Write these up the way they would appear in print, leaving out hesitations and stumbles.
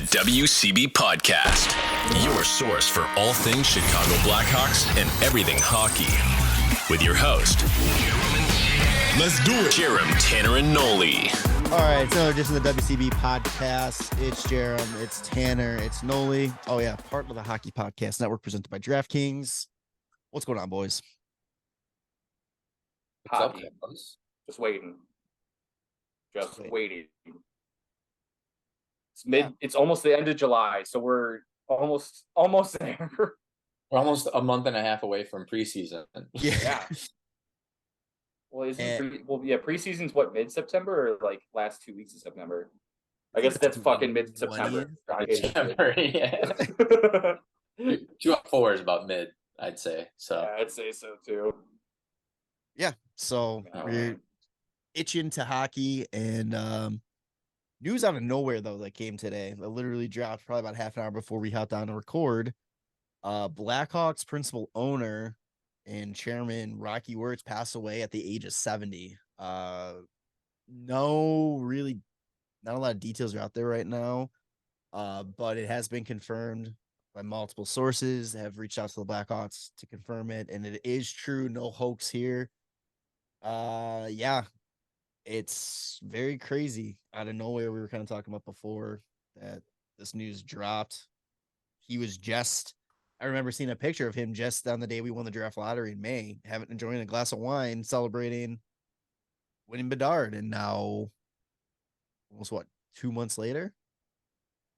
The WCB Podcast, your source for all things Chicago Blackhawks and everything hockey. With your host, let's do it, Jarom, Tanner, and Nolly. All right, it's another edition of the WCB Podcast. It's Jarom, it's Tanner, it's Nolly. Oh yeah, part of the Hockey Podcast Network presented by DraftKings. What's going on, boys? Hockey. Just waiting. Just waiting. It's almost the end of July, so we're almost there. We're almost a month and a half away from preseason. Yeah. Well, preseason's what, mid-September or like last 2 weeks of September? I guess that's fucking mid-September. Yeah. 2-4 is about mid, I'd say. So yeah, I'd say so too. Yeah, so we're itching to hockey, and news out of nowhere though that came today. That literally dropped probably about half an hour before we hopped on to record. Blackhawks principal owner and chairman Rocky Wirtz passed away at the age of 70. Not a lot of details are out there right now, but it has been confirmed by multiple sources that have reached out to the Blackhawks to confirm it, and it is true. No hoax here. Yeah, it's very crazy out of nowhere. We were kind of talking about before that this news dropped. I remember seeing a picture of him just on the day we won the draft lottery in May, enjoying a glass of wine, celebrating winning Bedard. And now almost 3 months later,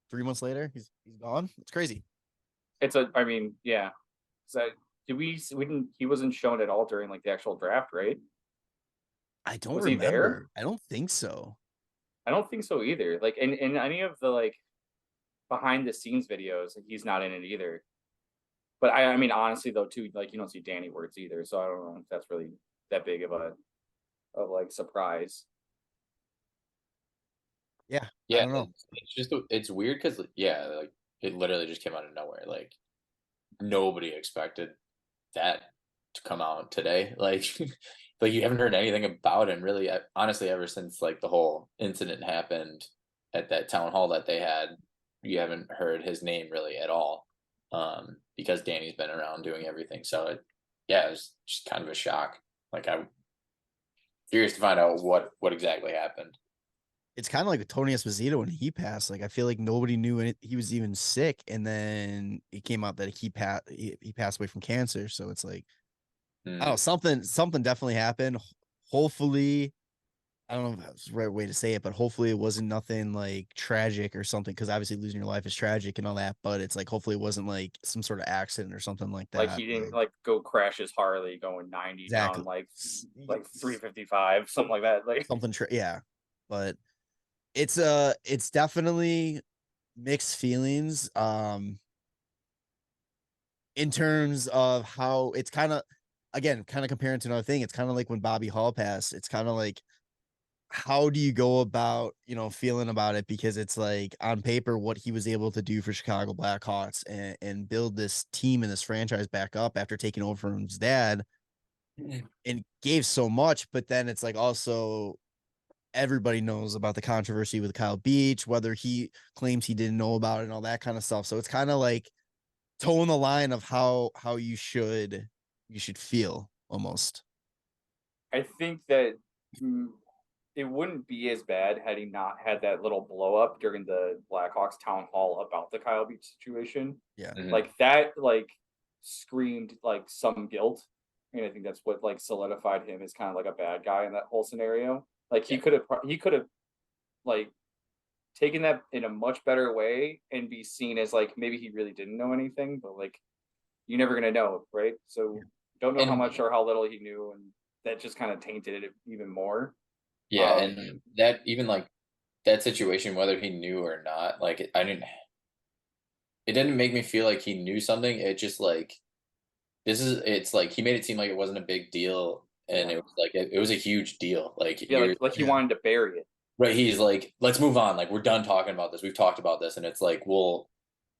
he's gone. It's crazy. Yeah. So he wasn't shown at all during like the actual draft, right? I don't remember. I don't think so. I don't think so either. Like in any of the like behind the scenes videos, he's not in it either. But I mean, honestly though, too, like you don't see Danny Wirtz either, so I don't know if that's really that big of a surprise. Yeah. Yeah, I don't know. It's weird because like it literally just came out of nowhere. Like nobody expected that to come out today. Like like you haven't heard anything about him really, honestly, ever since like the whole incident happened at that town hall that they had. You haven't heard his name really at all, because Danny's been around doing everything. So it was just kind of a shock. Like I'm curious to find out what exactly happened. It's kind of like with Tony Esposito when he passed. Like I feel like nobody knew he was even sick, and then it came out that he passed away from cancer. So it's like, I don't know, something definitely happened. Hopefully, I don't know if that's the right way to say it, but hopefully it wasn't nothing like tragic or something, because obviously losing your life is tragic and all that, but it's like hopefully it wasn't like some sort of accident or something like that. Like he didn't like go crash his Harley going 90 exactly. down like 355, something like that. Like something but it's definitely mixed feelings in terms of how it's kind of comparing to another thing. It's kind of like when Bobby Hall passed. It's kind of like, how do you go about, feeling about it? Because it's like on paper, what he was able to do for Chicago Blackhawks and build this team and this franchise back up after taking over from his dad, and gave so much. But then it's like also everybody knows about the controversy with Kyle Beach, whether he claims he didn't know about it and all that kind of stuff. So it's kind of like towing the line of how you should feel almost. I think that it wouldn't be as bad had he not had that little blow up during the Blackhawks town hall about the Kyle Beach situation. Yeah. Mm-hmm. Like that, like screamed like some guilt. And I think that's what like solidified him as kind of like a bad guy in that whole scenario. Like he could have like taken that in a much better way and be seen as like, maybe he really didn't know anything, but like, you're never going to know. Right. So don't know how much or how little he knew. And that just kind of tainted it even more. Yeah, and that even like that situation, whether he knew or not, like it didn't make me feel like he knew something. It just like it's like he made it seem like it wasn't a big deal, and it was like it was a huge deal. Like he wanted to bury it. Right, he's like, let's move on. Like we're done talking about this. We've talked about this, and it's like, well,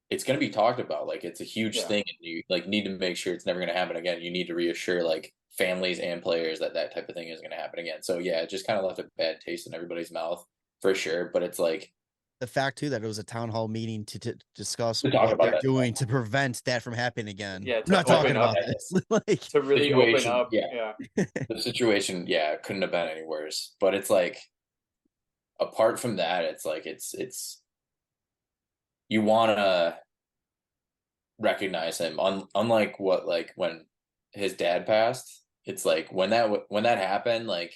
it's going to be talked about. Like it's a huge thing, and you like need to make sure it's never going to happen again. You need to reassure like families and players that type of thing is going to happen again. So yeah, it just kind of left a bad taste in everybody's mouth for sure. But it's like the fact too that it was a town hall meeting to discuss To talk what about they're that. doing to prevent that from happening again. Yeah, We're not to talking open up. about this. Like, To really open Situation, up. yeah. Yeah. The situation, yeah, couldn't have been any worse. But it's like, apart from that, it's like it's you want to recognize him. Unlike what, like, when his dad passed, it's like when that happened, like,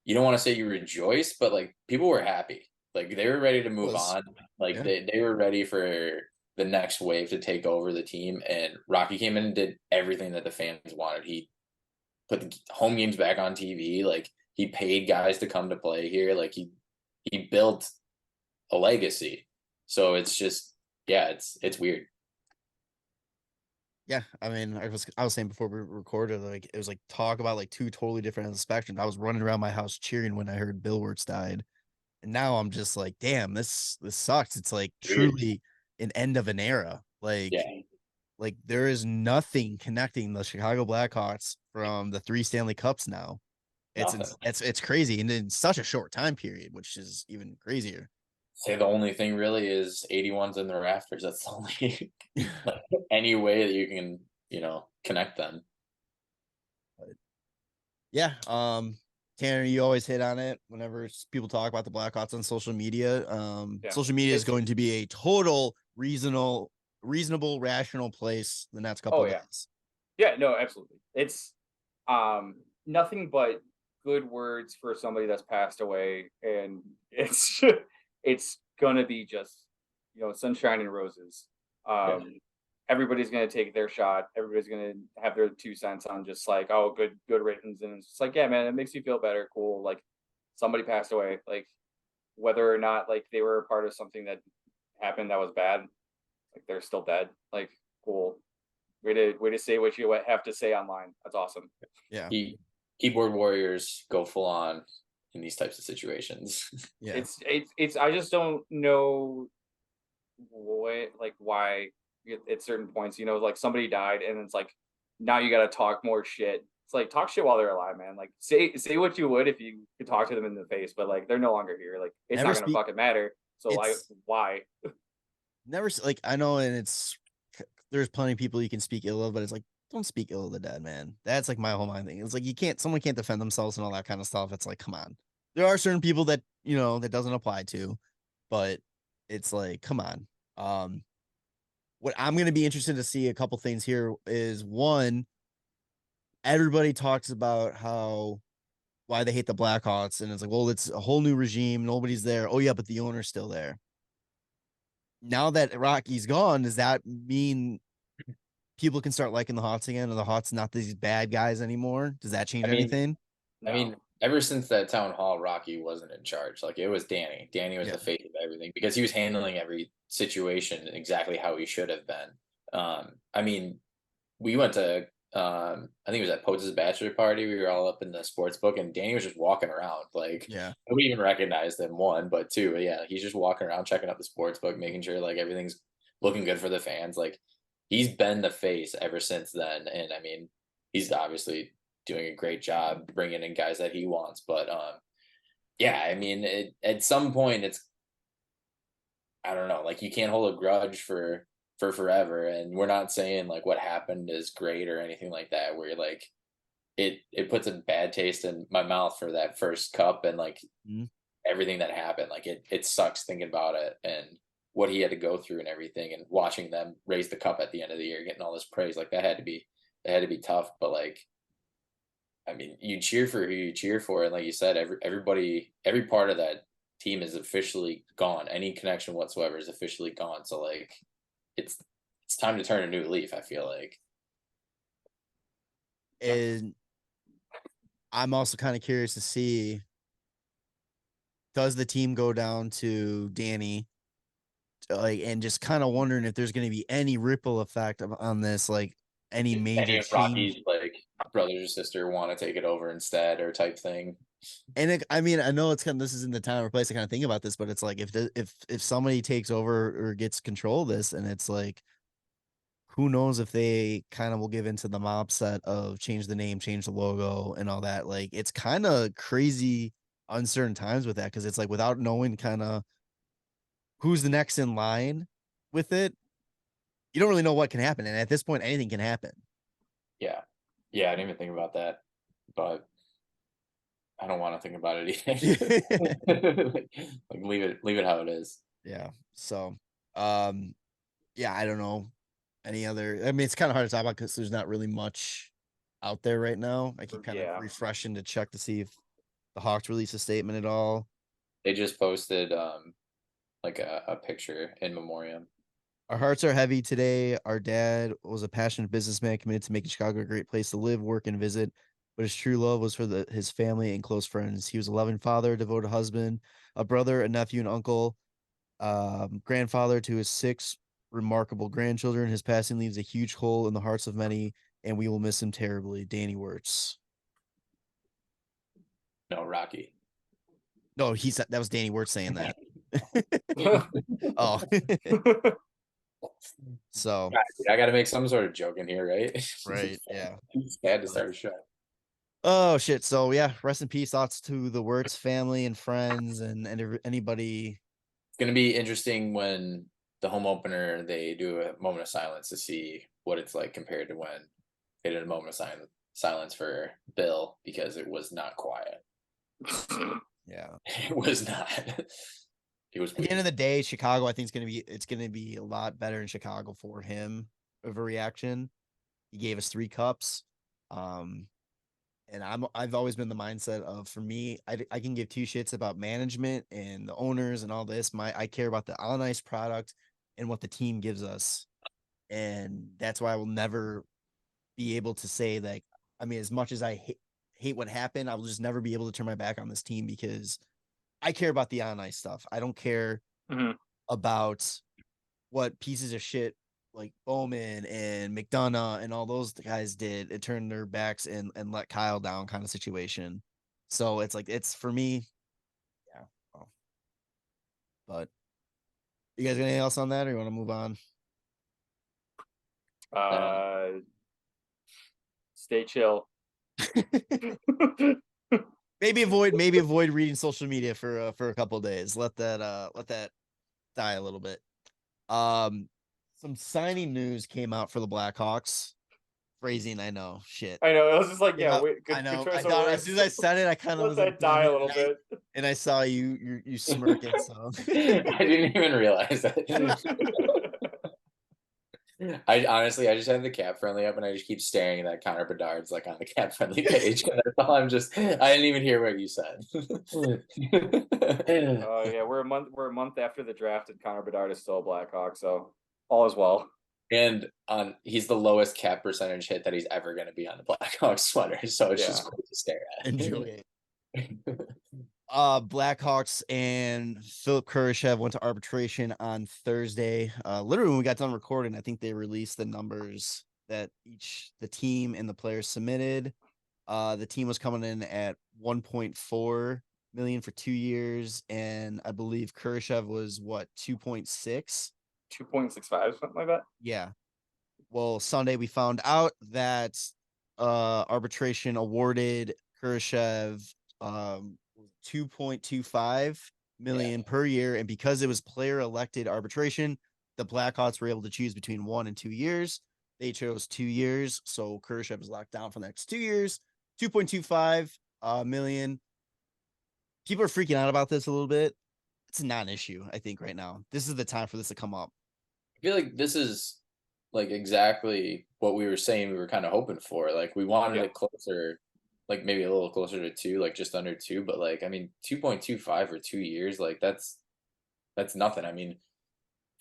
you don't want to say you rejoice, but like people were happy. Like they were ready to move Was. on. Like Yeah. they were ready for the next wave to take over the team. And Rocky came in and did everything that the fans wanted. He put the home games back on TV. Like he paid guys to come to play here. Like he built a legacy. So it's just, yeah, it's weird. Yeah, I mean, I was saying before we recorded, like it was like talk about like two totally different ends of the spectrum. I was running around my house cheering when I heard Bill Wirtz died, and now I'm just like, damn, this sucks. It's like Weird. truly an end of an era. Like, Yeah. like there is nothing connecting the Chicago Blackhawks from the 3 Stanley Cups now. It's Nothing. it's crazy, and in such a short time period, which is even crazier. Say the only thing really is 81's in the rafters. That's the only like any way that you can, connect them. Yeah, Tanner, you always hit on it whenever people talk about the Blackhawks on social media. Yeah. Social media is It's- going to be a total reasonable, rational place the next couple Oh, of yeah. days. Yeah, no, absolutely. It's nothing but good words for somebody that's passed away, and it's it's gonna be just sunshine and roses. Everybody's gonna take their shot. Everybody's gonna have their 2 cents on just like, oh, good riddance, and it's just like, yeah, man, it makes you feel better. Cool, like somebody passed away, like whether or not like they were a part of something that happened that was bad, like they're still dead. Like, cool. Way to say what you have to say online. That's awesome. Yeah, Keyboard warriors go full on in these types of situations. yeah. It's I just don't know why at certain points, like somebody died and it's like now you got to talk more shit. It's like talk shit while they're alive, man. Like say what you would if you could talk to them in the face, but like they're no longer here. Like it's Never not gonna speak- fucking matter. So like why? Never like I know, and there's plenty of people you can speak ill of, but it's like don't speak ill of the dead, man. That's like my whole mind thing. It's like someone can't defend themselves and all that kind of stuff. It's like, come on. There are certain people that that doesn't apply to, but it's like, come on. What I'm going to be interested to see a couple things here is one, everybody talks about why they hate the Blackhawks, and it's like, well, it's a whole new regime, nobody's there. Oh yeah, but the owner's still there. Now that Rocky's gone, does that mean people can start liking the Hawks again, and the Hawks not these bad guys anymore? Does that change anything? No. I mean, ever since that town hall, Rocky wasn't in charge. Like it was Danny. Danny was the face of everything because he was handling every situation exactly how he should have been. I mean, we went to I think it was at Potes' bachelor party. We were all up in the sports book, and Danny was just walking around. Like, nobody even recognized him. One, but two, yeah, he's just walking around, checking out the sports book, making sure like everything's looking good for the fans. Like, he's been the face ever since then, and I mean, he's obviously doing a great job bringing in guys that he wants. But yeah, I mean, at some point, I don't know, like you can't hold a grudge for forever, and we're not saying like what happened is great or anything like that, where like it puts a bad taste in my mouth for that first cup and like everything that happened. Like it sucks thinking about it and what he had to go through and everything, and watching them raise the cup at the end of the year, getting all this praise, like that had to be tough. But like, I mean, you cheer for who you cheer for, and like you said, every part of that team is officially gone. Any connection whatsoever is officially gone. So like, it's time to turn a new leaf, I feel like. And I'm also kind of curious to see, does the team go down to Danny, like, and just kind of wondering if there's going to be any ripple effect on this, like any major change. Rocky's like brother or sister want to take it over instead, or type thing. And I mean, I know it's kind of, this is in the time or place to kind of think about this, but it's like if somebody takes over or gets control of this, and it's like, who knows if they kind of will give into the mob set of change the name, change the logo, and all that. Like, it's kind of crazy, uncertain times with that, because it's like without knowing kind of who's the next in line with it, you don't really know what can happen. And at this point, anything can happen. Yeah. Yeah, I didn't even think about that. But I don't want to think about it either. like leave it how it is. Yeah. So yeah, I don't know any other. I mean, it's kind of hard to talk about because there's not really much out there right now. I keep kind of refreshing to check to see if the Hawks release a statement at all. They just posted like a picture in memoriam. Our hearts are heavy today. Our dad was a passionate businessman committed to making Chicago a great place to live, work, and visit. But his true love was for his family and close friends. He was a loving father, devoted husband, a brother, a nephew, and uncle, grandfather to his 6 remarkable grandchildren. His passing leaves a huge hole in the hearts of many, and we will miss him terribly. Danny Wirtz. No, Rocky. No, that was Danny Wirtz saying that. Oh. So I got to make some sort of joke in here, right? Right. Yeah. It's bad to start a show. Oh shit. So yeah, rest in peace. Thoughts to the Wirtz family and friends and anybody. It's gonna be interesting when the home opener they do a moment of silence to see what it's like compared to when they did a moment of silence for Bill, because it was not quiet. Yeah. It was not. It was at the end of the day, Chicago, I think it's gonna be a lot better in Chicago for him of a reaction. He gave us 3 cups. And I've always been the mindset of, for me, I can give 2 shits about management and the owners and all this. I care about the on ice product and what the team gives us. And that's why I will never be able to say, like, I mean, as much as I hate what happened, I will just never be able to turn my back on this team because I care about the on ice stuff. I don't care about what pieces of shit like Bowman and McDonough and all those guys did. It turned their backs and let Kyle down kind of situation. So it's like, it's for me. Yeah. Well, but you guys got anything else on that, or you want to move on? Stay chill. maybe avoid reading social media for a couple of days. Let that die a little bit. Some signing news came out for the Blackhawks. Phrasing, I know. Shit. I know. It was just like, yeah, wait, I know. I thought as soon as I said it, I kind of let that die a little bit. And I saw you smirking. So I didn't even realize that. I honestly, I just have the Cap Friendly up, and I just keep staring at that Connor Bedard's like on the Cap Friendly page. That's all. I didn't even hear what you said. Oh yeah, we're a month after the draft, and Connor Bedard is still a Blackhawk, so all is well. And he's the lowest cap percentage hit that he's ever going to be on the Blackhawks sweater, so it's just cool to stare at. Enjoy it. Blackhawks and Philip Kurashev went to arbitration on Thursday. Literally when we got done recording, I think they released the numbers that the team and the players submitted. The team was coming in at 1.4 million for 2 years, and I believe Kurashev was what, 2.6, 2.65, something like that. Yeah. Well, Sunday we found out that arbitration awarded Kurashev 2.25 million per year, and because it was player elected arbitration, the Blackhawks were able to choose between 1 and 2 years. They chose 2 years, so Kurashev is locked down for the next 2 years. 2.25 million. People are freaking out about this a little bit. It's a non-issue, I think, right now. This is the time for this to come up. I feel like this is like exactly what we were saying we were kind of hoping for. Like we wanted it closer, like maybe a little closer to 2, like just under 2, but like, I mean, 2.25 for 2 years, like that's nothing. I mean,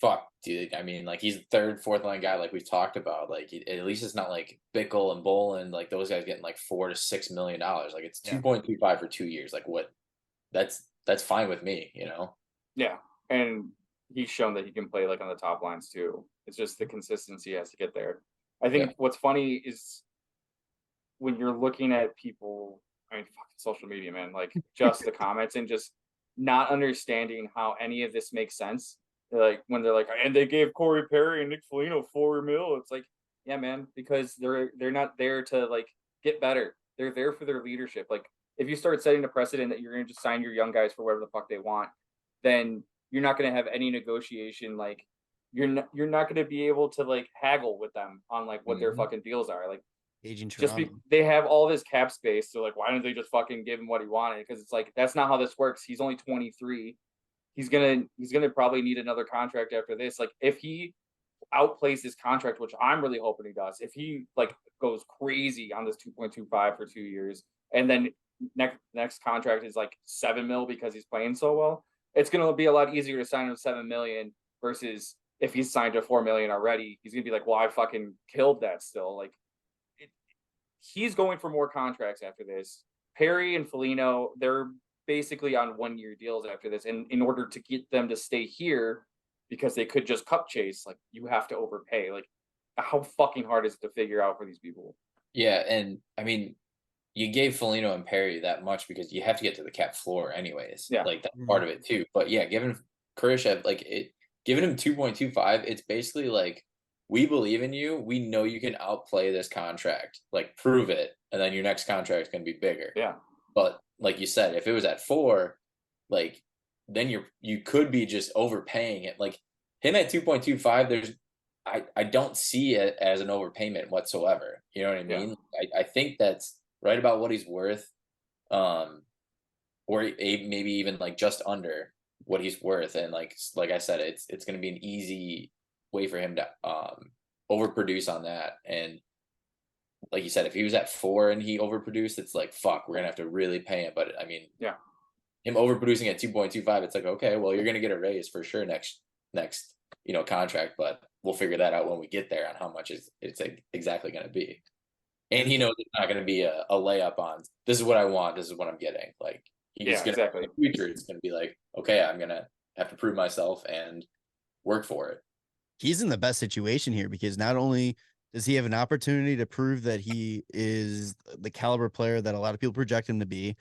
fuck, dude. I mean, like he's the 3rd, 4th line guy, like we've talked about. Like at least it's not like Bickle and Bolin, like those guys getting like $4 to $6 million. Like it's 2.25 for 2 years. Like what? That's fine with me, you know? Yeah, and he's shown that he can play like on the top lines too. It's just the consistency has to get there. I think what's funny is when you're looking at people, I mean, fucking social media, man, like just the comments and just not understanding how any of this makes sense. Like when they're like, and they gave Corey Perry and Nick Foligno $4 million. It's like, yeah, man, because they're not there to like get better. They're there for their leadership. Like if you start setting a precedent that you're going to just sign your young guys for whatever the fuck they want, then you're not going to have any negotiation. Like you're not going to be able to like haggle with them on like what their fucking deals are. Like Aging just Toronto. they have all this cap space. So like, why don't they just fucking give him what he wanted? Because it's like, that's not how this works. He's only 23. He's gonna probably need another contract after this. Like if he outplays his contract, which I'm really hoping he does, if he like goes crazy on this 2.25 for 2 years, and then next contract is like 7 mil because he's playing so well, it's gonna be a lot easier to sign him 7 million versus if he's signed to 4 million already, he's gonna be like, well, I fucking killed that still. Like he's going for more contracts after this. Perry and Foligno, they're basically on 1-year deals after this. And in order to get them to stay here, because they could just cup chase, like you have to overpay. Like how fucking hard is it to figure out for these people? Yeah, and I mean, you gave Foligno and Perry that much because you have to get to the cap floor anyways. Yeah. Like that's part of it too. But yeah, giving Kurashev giving him 2.25, it's basically like, we believe in you. We know you can outplay this contract. Like prove it, and then your next contract is going to be bigger. Yeah. But like you said, if it was at 4, like then you could be just overpaying it. Like him at 2.25, I don't see it as an overpayment whatsoever. You know what I mean? Yeah. I think that's right about what he's worth, or maybe even like just under what he's worth. And like I said, it's going to be an easy way for him to overproduce on that. And like you said, if he was at 4 and he overproduced, it's like, fuck, we're gonna have to really pay him. But I mean, yeah, him overproducing at 2.25, it's like, okay, well, you're gonna get a raise for sure next contract, but we'll figure that out when we get there on how much it's exactly gonna be. And he knows it's not gonna be a layup on, this is what I want, this is what I'm getting. Like he's gonna, exactly. in the future, it's gonna be like, okay, I'm gonna have to prove myself and work for it. He's in the best situation here because not only does he have an opportunity to prove that he is the caliber player that a lot of people project him to be,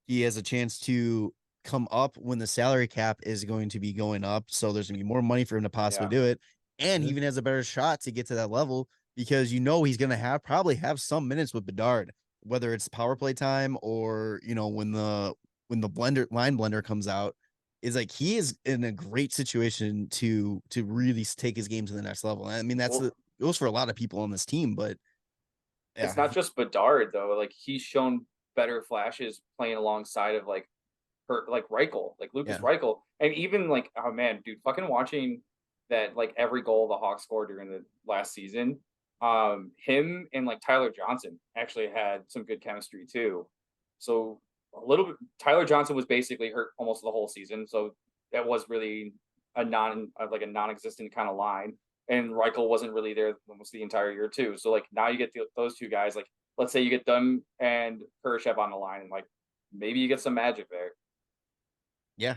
he has a chance to come up when the salary cap is going to be going up. So there's going to be more money for him to possibly do it. And he even has a better shot to get to that level because he's going to probably have some minutes with Bedard, whether it's power play time or, when the line blender comes out. Is like he is in a great situation to really take his game to the next level. I mean, it goes for a lot of people on this team, but it's not just Bedard though. Like he's shown better flashes playing alongside of like Reichel, like Lucas Reichel, and even like, oh man, dude, fucking watching that, like every goal the Hawks scored during the last season, him and like Tyler Johnson actually had some good chemistry too. So a little bit, Tyler Johnson was basically hurt almost the whole season, so that was really a non-existent kind of line. And Reichel wasn't really there almost the entire year too. So like now you get those two guys. Like let's say you get them and Kurashev on the line, and like maybe you get some magic there. Yeah,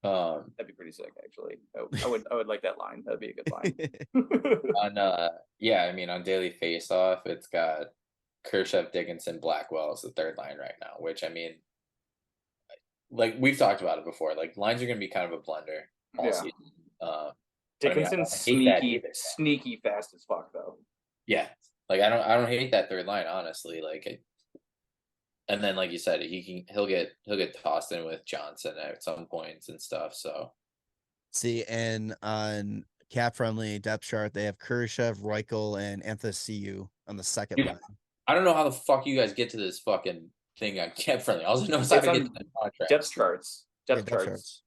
that'd be pretty sick. Actually, I would like that line. That'd be a good line. I mean, on Daily Faceoff, it's got Kurashev, Dickinson, Blackwell is the third line right now, which I mean, like we've talked about it before, like lines are going to be kind of a blender all season. Dickinson's sneaky fast as fuck though. Yeah, like I don't hate that third line, honestly. Like, and then like you said, he'll get tossed in with Johnson at some points and stuff. So see, and on cap friendly depth chart, they have Kurashev, Reichel, and Anthony on the second line. I don't know how the fuck you guys get to this fucking thing on cap friendly. I also know how to get to the contract. Depth charts. Depth charts.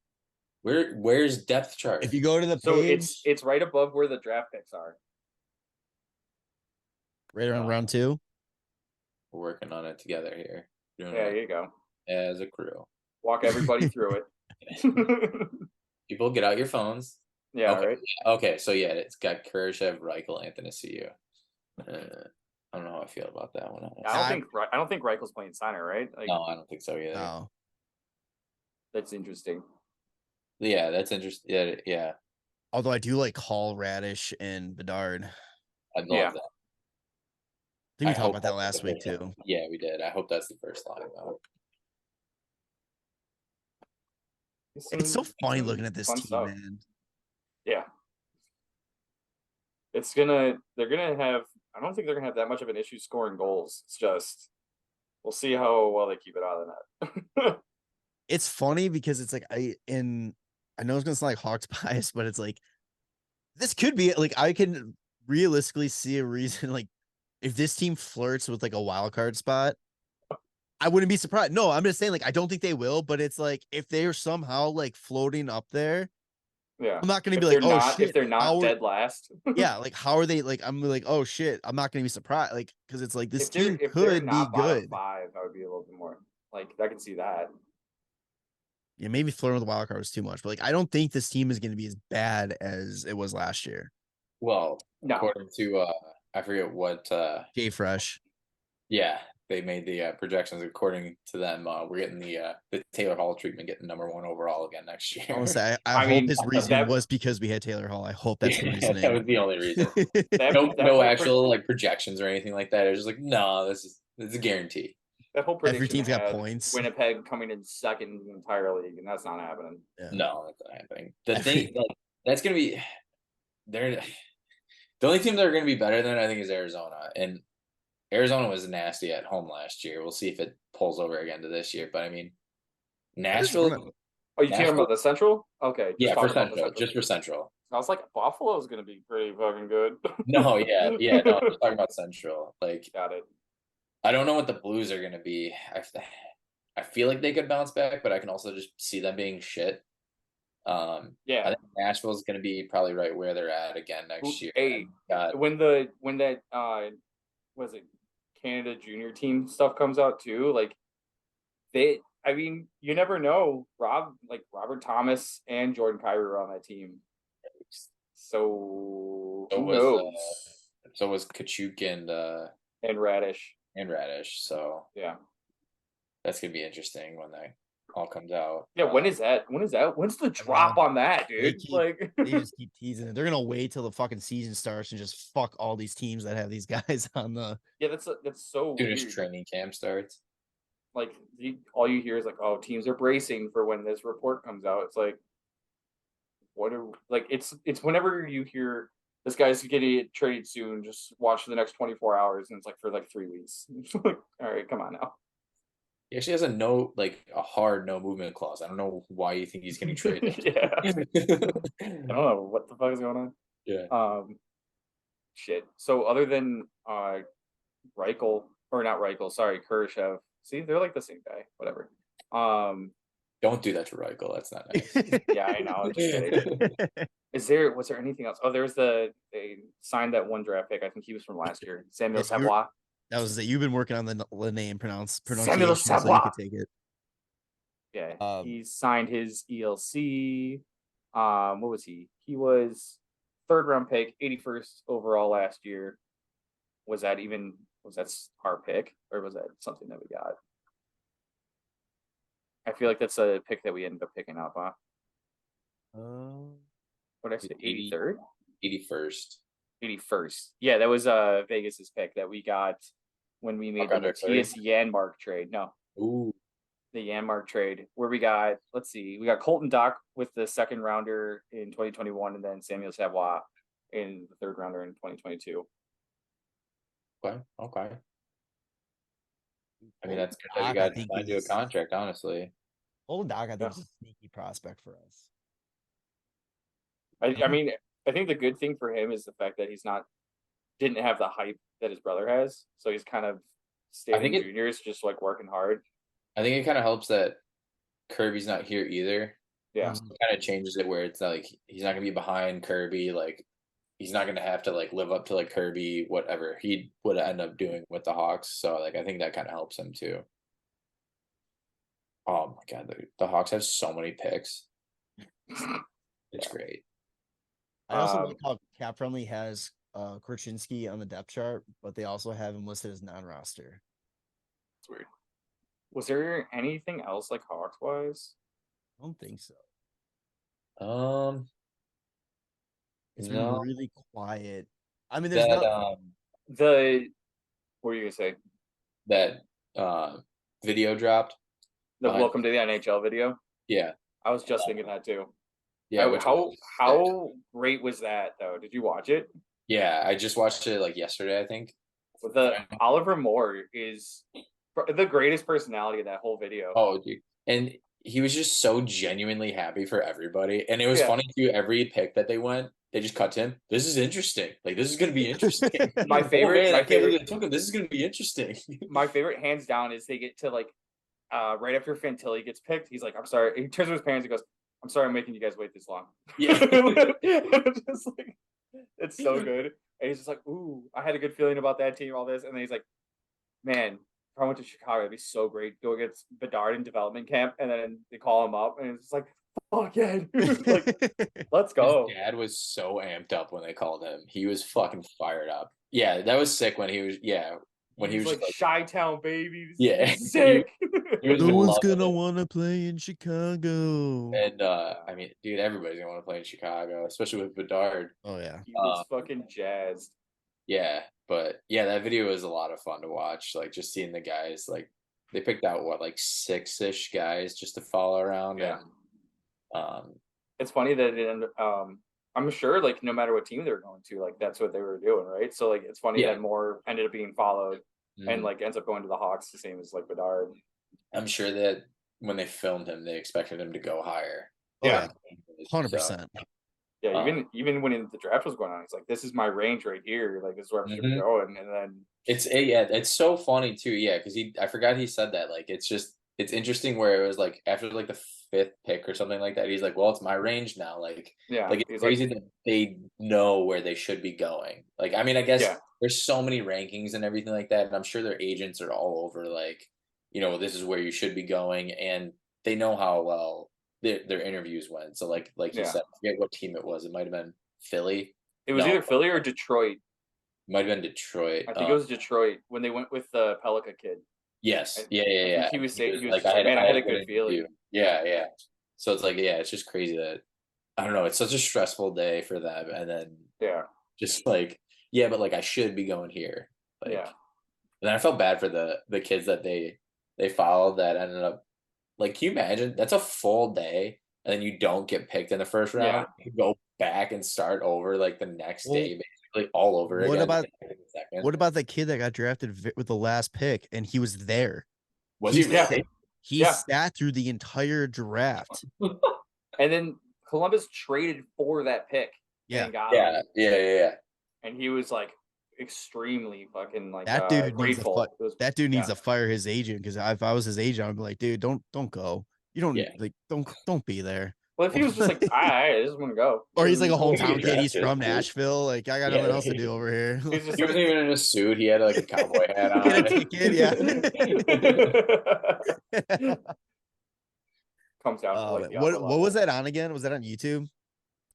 Where's depth chart? If you go to the page, it's right above where the draft picks are. Right around round 2. We're working on it together here. There you go. As a crew. Walk everybody through it. People, get out your phones. Yeah, okay. Right. Okay, so yeah, it's got Kurashev, Reichel, Anthony CU. I don't know how I feel about that one. I don't think Reichel's playing center, right? Like, no, I don't think so either. No. That's interesting. Yeah, that's interesting. Yeah. Although I do like Hall, Radish, and Bedard. I love that. I think we talked about that last week too. Yeah, we did. I hope that's the first line though. It's so funny looking at this team, stuff. Man. Yeah. They're gonna have, I don't think they're gonna have that much of an issue scoring goals. It's just, we'll see how well they keep it out of the net. it's funny because it's like I know it's gonna sound like Hawks bias, but it's like this could be like I can realistically see a reason like if this team flirts with like a wild card spot, I wouldn't be surprised. No, I'm just saying like I don't think they will, but it's like if they are somehow like floating up there, Yeah. I'm not gonna If be they're like, oh not, shit, if they're not dead last. yeah, like how are they like I'm like, oh shit, I'm not gonna be surprised, like because it's like this if they're team if they're could be not bottom good. 5, I would be a little bit more like I can see that. Yeah, maybe flirting with the wild card was too much, but like I don't think this team is gonna be as bad as it was last year. Well, No. according to I forget what Jay Fresh. yeah, they made the projections. According to them, we're getting the Taylor Hall treatment, getting #1 overall again next year. I want to say I hope mean, his reasoning that- was because we had Taylor Hall. I hope that's the Yeah, reasoning. that was the only reason. that No whole actual like projections or anything like that. It was just like, no, this is a guarantee. that whole Every prediction team's got had points. Winnipeg coming in second in the entire league, and that's not happening. Yeah. No, that's not happening. The thing like, that's gonna be they're the only team that are gonna be better than I think is Arizona. And Arizona was nasty at home last year. We'll see if it pulls over again to this year. But I mean, Nashville. Oh, you talking about the Central? Okay, Yeah, for talk about the Central, just for Central. I was like, Buffalo's gonna be pretty fucking good. No, yeah, no, I'm just talking about Central. Like, Got it. I don't know what the Blues are gonna be. I feel like they could bounce back, but I can also just see them being shit. I Yeah. think Nashville's gonna be probably right where they're at again next year. Hey, God, when that was it Canada junior team stuff comes out too, like I mean, you never know. Robert Thomas and Jordan Kyrou are on that team. So who knows? So was Kachuk And Radish. So Yeah. that's gonna be interesting when that all comes out. Yeah, when is that? When's the drop on that, dude? They just keep teasing it. They're gonna wait till the fucking season starts and just fuck all these teams that have these guys on the. Yeah, that's so Soon weird. as training camp starts. Like all you hear is like, oh, teams are bracing for when this report comes out. It's like, it's whenever you hear this guy's getting traded soon, just watch the next 24 hours, and it's like for like 3 weeks. All right, come on now. He actually has a hard no movement clause. I don't know why you think he's getting traded. Yeah. I don't know what the fuck is going on. Yeah. Shit. So other than Reichel, or not Reichel, sorry, Kurashev. See, they're like the same guy. Whatever. Don't do that to Reichel. That's not nice. Yeah, I know. I'm just kidding. Was there anything else? Oh, they signed that one draft pick. I think he was from last year. Samuel Savoie. That was that you've been working on the name pronunciation, Samuel so you Savoie. could take it. Yeah, he signed his ELC. What was he? He was 3rd round pick, 81st overall last year. Was that our pick, or was that something that we got? I feel like that's a pick that we ended up picking up, huh? What did I say? 83rd? 81st. 81st. Yeah, that was Vegas's pick that we got when we made the Matthias Janmark trade. No. Ooh. The Janmark trade, where we got Colton Dach with the 2nd rounder in 2021, and then Samuel Savoie in the 3rd rounder in 2022. Okay. I mean, that's good that you got to find you a contract, honestly. Colton Dach, I think, is a sneaky prospect for us. I mean, I think the good thing for him is the fact that didn't have the hype that his brother has. So he's kind of staying in juniors, just like working hard. I think it kind of helps that Kirby's not here either. Yeah. So it kind of changes it where it's like he's not gonna be behind Kirby. Like he's not gonna have to like live up to like Kirby, whatever he would end up doing with the Hawks. So like I think that kind of helps him too. Oh my god, the Hawks have so many picks. It's great. I also like how Cap Friendly has Korchinski on the depth chart, but they also have him listed as non-roster. It's weird. Was there anything else like Hawks wise? I don't think so. It's been really quiet. I mean, there's what were you gonna say? That video dropped. The Welcome to the NHL video. Yeah, I was just thinking that too. Yeah, how great was that though? Did you watch it? Yeah, I just watched it like yesterday, I think. Oliver Moore is the greatest personality of that whole video. Oh, dude. And he was just so genuinely happy for everybody. And it was funny too, every pick that they just cut to him. This is interesting. Like, this is gonna be interesting. My favorite, I can't believe they took him. This is gonna be interesting. My favorite, hands down, is they get to like right after Fantilli gets picked, he's like, I'm sorry. He turns to his parents and goes, I'm sorry I'm making you guys wait this long. Yeah. Just like, it's so good. And he's just like, ooh, I had a good feeling about that team, all this. And then he's like, man, if I went to Chicago, it'd be so great. Go against Bedard in development camp. And then they call him up and it's just like, fuck yeah, dude. Like, let's go. His dad was so amped up when they called him. He was fucking fired up. Yeah, that was sick when he was when he was like Chi-Town, baby. Yeah. Sick. No one's gonna want to play in Chicago. And I mean, dude, everybody's gonna want to play in Chicago, especially with Bedard. Oh yeah, he was fucking jazzed. Yeah, but yeah, that video was a lot of fun to watch. Like, just seeing the guys, like, they picked out like 6-ish guys just to follow around. Yeah. And it's funny that I'm sure, like, no matter what team they were going to, like, that's what they were doing, right? So like, it's funny that more ended up being followed and like ends up going to the Hawks, the same as like Bedard. I'm sure that when they filmed him, they expected him to go higher. Yeah, 100%. Yeah, even when the draft was going on, he's like, "This is my range right here. Like, this is where I'm gonna be going." And then it's so funny too. Yeah, because I forgot he said that. Like, it's interesting where it was like after like the 5th pick or something like that. He's like, "Well, it's my range now." Like, like it's crazy that they know where they should be going. Like, I mean, I guess there's so many rankings and everything like that, and I'm sure their agents are all over like, this is where you should be going, and they know how well their interviews went. So like you said, I forget what team it was. It might have been Philly. It was either Philly or Detroit. Might have been Detroit. I think it was Detroit when they went with the Pelika kid. Yes. Yeah. I think he was saying, he was like, man, I had a good feeling. Yeah. So it's like, it's just crazy that, I don't know, it's such a stressful day for them. And then just like, but like I should be going here. Like, and then I felt bad for the kids that they followed that ended up, like, can you imagine? That's a full day, and then you don't get picked in the first round. Yeah. You go back and start over like the next day, basically all over again. What about the kid that got drafted with the last pick, and he was there? Was he really? He sat through the entire draft. And then Columbus traded for that pick. Yeah. And got him. Yeah. And he was like extremely fucking like that dude grateful. That dude needs to fire his agent, because if I was his agent, I'd be like, dude, don't go. You don't like don't be there. Well, if he was just like, I just want to go. Or he's like a hometown kid. He's from Nashville. Like, I got nothing else to do over here. He wasn't even in a suit. He had like a cowboy hat on. Get a ticket, Comes out. What was that on again? Was that on YouTube?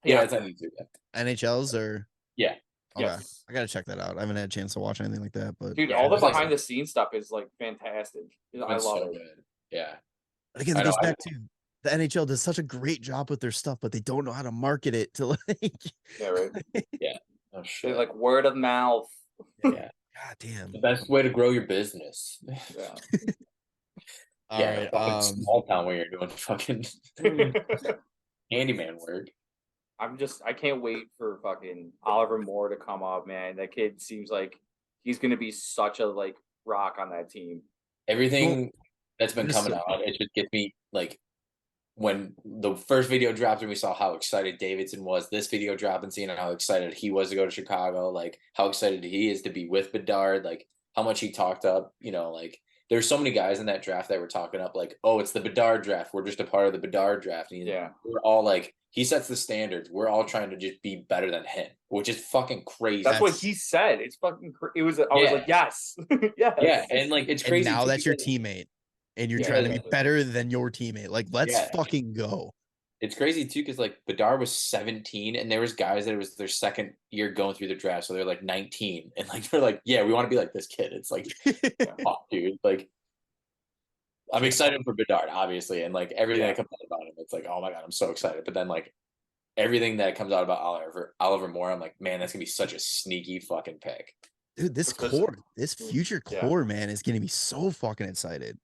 Yeah, it's on YouTube. NHL's or yeah. Okay. Yes. I gotta check that out. I haven't had a chance to watch anything like that, but dude, all the behind the scenes stuff is like fantastic. I love it. Good. Yeah. Again, it goes back to the NHL does such a great job with their stuff, but they don't know how to market it to like. Yeah, right. Yeah. Oh shit. Like word of mouth. Yeah. God damn. The best way to grow your business. Yeah. All right. Small town where you're doing fucking handyman work. I can't wait for fucking Oliver Moore to come up, man. That kid seems like he's gonna be such a like rock on that team. Everything that's been coming out, it just gets me like when the first video dropped and we saw how excited Davidson was, this video dropped and seeing how excited he was to go to Chicago, like how excited he is to be with Bedard, like how much he talked up, like there's so many guys in that draft that were talking up like, oh, it's the Bedard draft. We're just a part of the Bedard draft. And we're all like, he sets the standards. We're all trying to just be better than him, which is fucking crazy. That's what he said. It's fucking I was like, yes. Yes. Yeah. And like, it's crazy. And now that's your teammate and you're trying to be better than your teammate. Like, let's fucking go. It's crazy too, because like Bedard was 17 and there was guys that it was their second year going through the draft. So they're like 19 and like, they're like, yeah, we want to be like this kid. It's like, oh, dude, like, I'm excited for Bedard, obviously, and like everything that comes out about him, it's like, oh my god, I'm so excited. But then like everything that comes out about Oliver Moore, I'm like, man, that's gonna be such a sneaky fucking pick. Dude, this future core, man, is gonna be so fucking excited.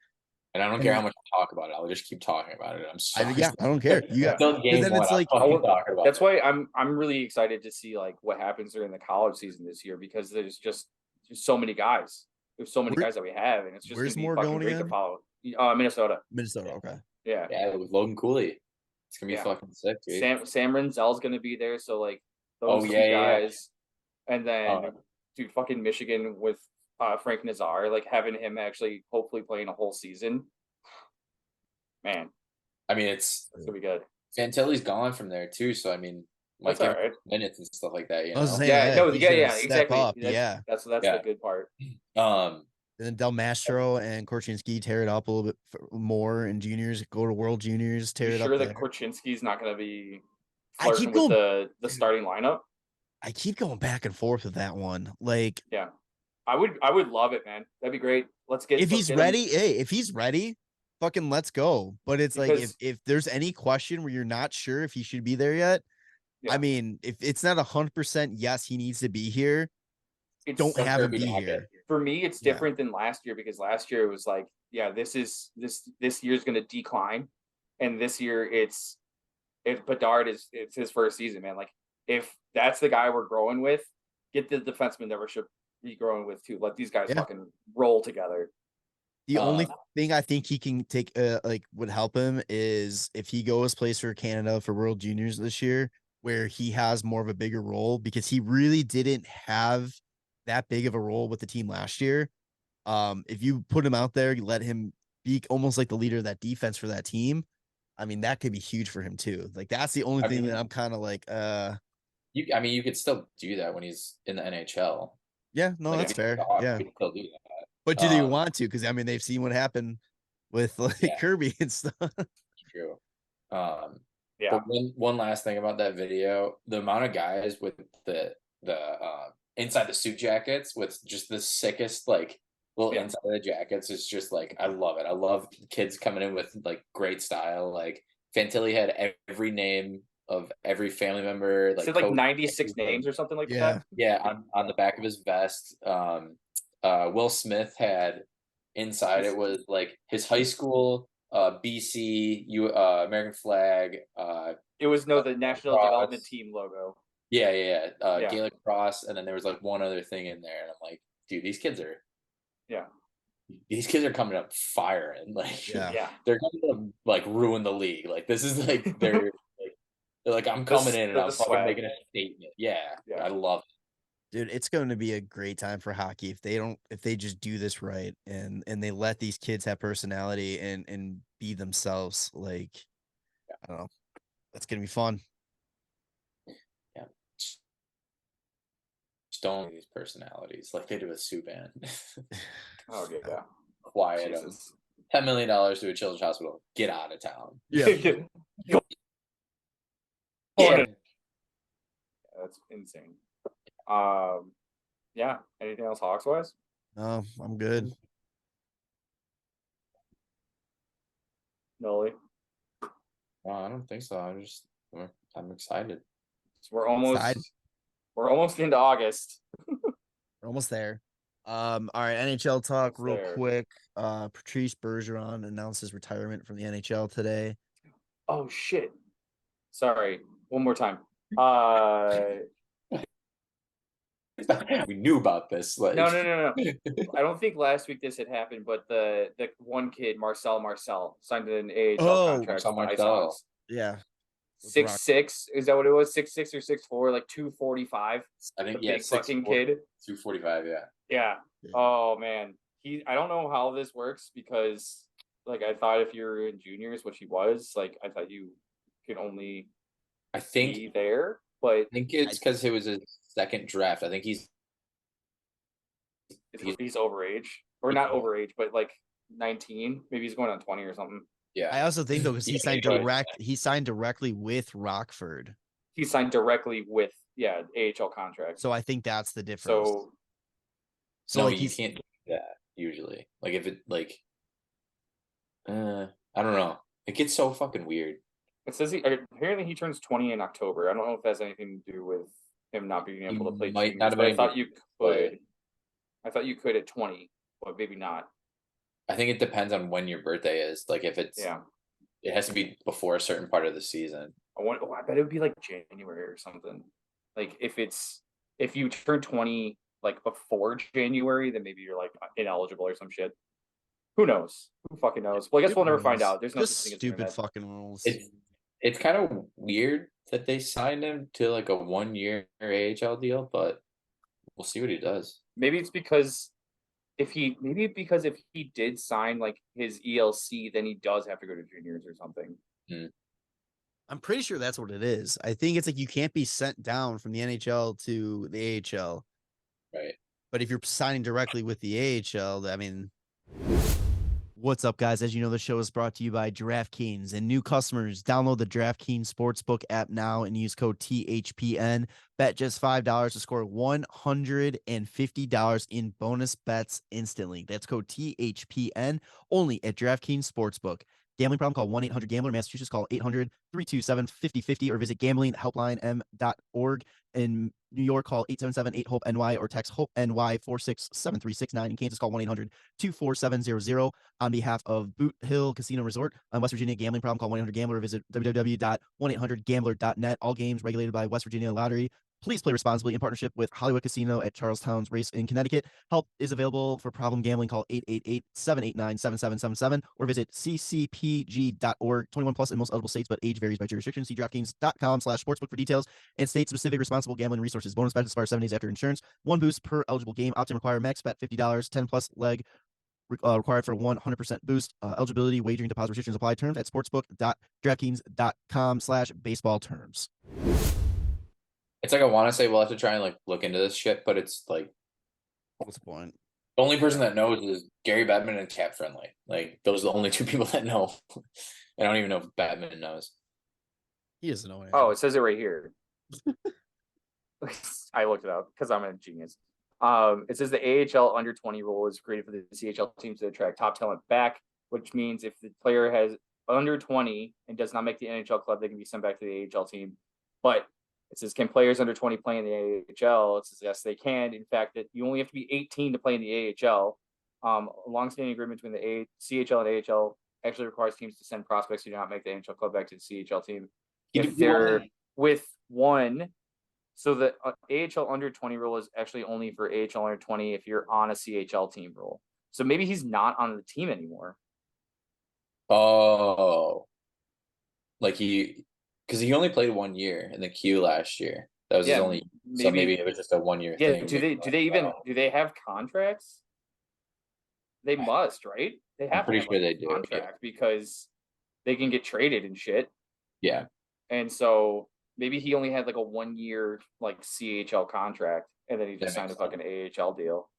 And I don't care how much I talk about it. I'll just keep talking about it. I'm sorry. I don't care. That's why I'm really excited to see like what happens during the college season this year, because there's so many guys. There's so many guys that we have, and it's just where's more going great again? to follow. Minnesota. Okay. Yeah. Yeah, with Logan Cooley. It's gonna be Yeah. fucking sick, dude. Sam Renzel's gonna be there, so like those Oh, two yeah, yeah. guys, and then Oh. dude, fucking Michigan with Frank Nazar, like having him actually hopefully playing a whole season. Man, I mean, it's it's gonna be good. Fantilli's gone from there too, so I mean, might That's give all right. him minutes and stuff like that. You I was know. saying, Yeah, no, if he's gonna yeah, step exactly. up, yeah. That's Yeah. the good part. And then Del Mastro and Korchinski tear it up a little bit more in juniors, go to World Juniors, tear You it sure up that there. Korchinski's not gonna be I keep flirting with going- the starting lineup? I keep going back and forth with that one. Like, Yeah. I would love it, man. That'd be great. Let's if he's get him. ready, hey, if he's ready, fucking let's go. But it's like Because- if there's any question where you're not sure if he should be there yet, Yeah. I mean, if it's not 100% yes, he needs to be here. It's Don't have him be Kirby here. for me, it's Yeah. different than last year because last year it was like, yeah, this year's gonna decline. And this year it's Bedard it's his first season, man. Like if that's the guy we're growing with, get the defenseman that we should be growing with too. Let these guys Yeah. fucking roll together. The only thing I think he can take, like, would help him is if he goes plays for Canada for World Juniors this year, where he has more of a bigger role because he really didn't have that big of a role with the team last year. If you put him out there, you let him be almost like the leader of that defense for that team. I mean, that could be huge for him too. Like, that's the only thing that I'm kind of like, I mean, you could still do that when he's in the NHL. yeah, no, Like, that's if you're fair. the Hawks, Yeah. you can still do that. But do they want to? Because I mean, they've seen what happened with like Yeah. Kirby and stuff. True. Yeah. But one last thing about that video, the amount of guys with the inside the suit jackets with just the sickest like little inside of the jackets is just like, I love it. I love kids coming in with like great style. Like Fantilli had every name of every family member, like, Is it like 96 names or something like Yeah. that? Yeah, on the back of his vest. Will Smith had inside it was like his high school, BC, American flag. It was the National Cross. Development Team logo. Yeah. Yeah. Gaelic cross, and then there was like one other thing in there, and I'm like, dude, these kids are coming up firing. Like, Yeah. they're going to like ruin the league. Like, this is like they're like I'm coming in and I'm fucking swag. making a statement. Yeah, I love it. Dude, it's going to be a great time for hockey if they just do this right and they let these kids have personality and be themselves. Like, I don't know, that's going to be fun. Yeah, just don't these personalities like they do with Subban. Oh yeah. Quiet them. $10 million to a children's hospital. Get out of town. Yeah. Yeah. That's insane. Yeah. Anything else Hawks wise? No, I'm good. Nolly. No, I don't think so. I'm excited. So we're almost into August. We're almost there. All right, NHL talk real there. quick. Patrice Bergeron announced his retirement from the NHL today. Oh shit. Sorry. One more time. We knew about this. Like, No. I don't think last week this had happened, but the one kid, Marcel, signed an AHL contract. Marcel. Yeah. 6'6", is that what it was? 6'6" or 6'4", like 245. I think Big fucking kid. 245, yeah. Yeah. Oh man. I don't know how this works because like I thought if you're in juniors, which he was, like I thought you could only be there. But I think it's because it was his second draft. I think he's overage. Or not overage, but like 19. Maybe he's going on 20 or something. Yeah. I also think though, because he signed directly with Rockford. He signed directly with AHL contract. So I think that's the difference. So no, like you can't do that usually. Like if it like I don't know. It gets so fucking weird. It says apparently he turns 20 in October. I don't know if that has anything to do with him not being able to play juniors, but I thought you could. I thought you could at 20, but maybe not. I think it depends on when your birthday is. Like if it's it has to be before a certain part of the season. I bet it would be like January or something. Like if you turn 20 like before January, then maybe you're like ineligible or some shit. Who knows? Who fucking knows? Well, I guess we'll never find Rules. out. There's no Just such thing as stupid internet. fucking rules. It's kind of weird that they signed him to like a 1-year AHL deal, but we'll see what he does. Maybe it's because if he did sign like his ELC, then he does have to go to juniors or something. I'm pretty sure that's what it is. I think it's like you can't be sent down from the NHL to the AHL. Right. But if you're signing directly with the AHL, I mean, what's up, guys? As you know, the show is brought to you by DraftKings, and new customers download the DraftKings Sportsbook app now and use code THPN. Bet just $5 to score $150 in bonus bets instantly. That's code THPN only at DraftKings Sportsbook. Gambling problem? Call 1-800-GAMBLER. Massachusetts, call 800-327-5050 or visit gamblinghelplinem.org. In New York, call 877-8-HOPE-NY or text HOPE-NY 467-369. In Kansas, call 1-800-247-00. On behalf of Boot Hill Casino Resort, on West Virginia, gambling problem? Call 1-800-GAMBLER or visit www.1800gambler.net. All games regulated by West Virginia Lottery. Please play responsibly in partnership with Hollywood Casino at Charlestown's Race in Connecticut. Help is available for problem gambling. Call 888-789-7777 or visit ccpg.org. 21 plus in most eligible states, but age varies by jurisdiction. See DraftKings.com/sportsbook for details and state-specific responsible gambling resources. Bonus bets expire 7 days after insurance. One boost per eligible game. Opt-in require max bet $50. 10 plus leg required for 100% boost. Eligibility, wagering, deposit restrictions apply. Terms at sportsbook.draftkings.com/baseball terms. It's like I want to say we'll have to try and like look into this shit, but it's like What's the point? the only person that knows is Gary Bettman and Cap Friendly. Like those are the only two people that know. I don't even know if Bettman knows. He doesn't know anything. Oh, it says it right here. I looked it up because I'm a genius. It says the AHL under 20 rule is created for the CHL teams to attract top talent back, which means if the player has under 20 and does not make the NHL club, they can be sent back to the AHL team. But it says, can players under 20 play in the AHL? It says, yes, they can. In fact, that you only have to be 18 to play in the AHL. A long-standing agreement between the CHL and AHL actually requires teams to send prospects who do not make the NHL club back to the CHL team. If they're with one, so the AHL under 20 rule is actually only for AHL under 20 if you're on a CHL team rule. So maybe he's not on the team anymore. Oh, like because he only played 1 year in the Q last year. That was his only. So maybe it was just a 1-year thing. Do they have contracts? They must, right? They have. I'm pretty sure they do. Contract because they can get traded and shit. Yeah. And so maybe he only had like a 1-year like CHL contract, and then he just signed a fucking AHL deal.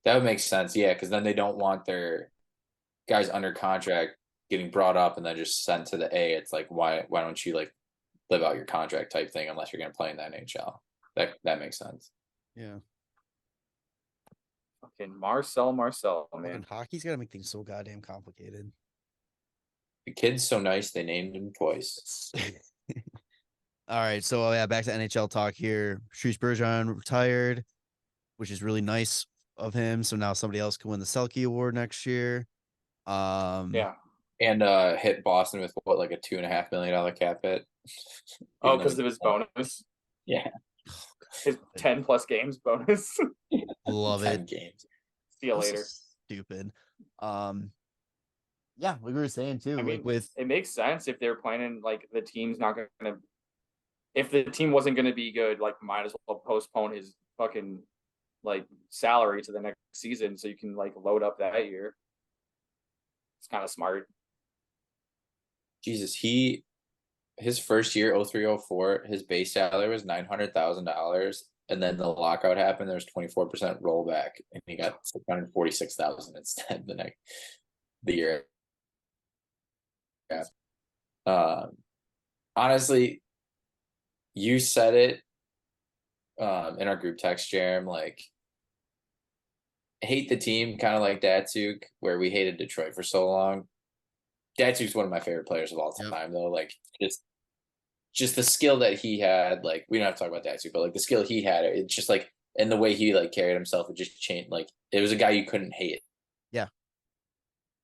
That would make sense, yeah, because then they don't want their guys under contract getting brought up and then just sent to the A. It's like why don't you like live out your contract type thing unless you're going to play in the NHL? That makes sense. Yeah. Fucking Marcel, man. Fucking hockey's got to make things so goddamn complicated. The kid's so nice they named him twice. All right, so yeah, back to NHL talk here. Bergeron retired, which is really nice of him. So now somebody else can win the Selke Award next year. Yeah. And hit Boston with what, like a $2.5 million cap hit? Oh, because of his bonus. Yeah. His 10 plus games bonus. Love 10 it. games. See you later. Stupid. Yeah, like we were saying too. I mean, like with it makes sense if they're planning like the team's not gonna. If the team wasn't gonna be good, like might as well postpone his fucking like salary to the next season so you can like load up that year. It's kind of smart. Jesus, his first year, 03-04, his base salary was $900,000, and then the lockout happened. There was 24% rollback, and he got $646,000 instead the year. Yeah. Honestly, you said it in our group text, Jarom, like hate the team, kind of like Datsuk, where we hated Detroit for so long. Datsuk's one of my favorite players of all time, though. Like just the skill that he had. Like we don't have to talk about Datsuk, but like the skill he had, it's just like and the way he like carried himself, it just changed. Like it was a guy you couldn't hate. Yeah.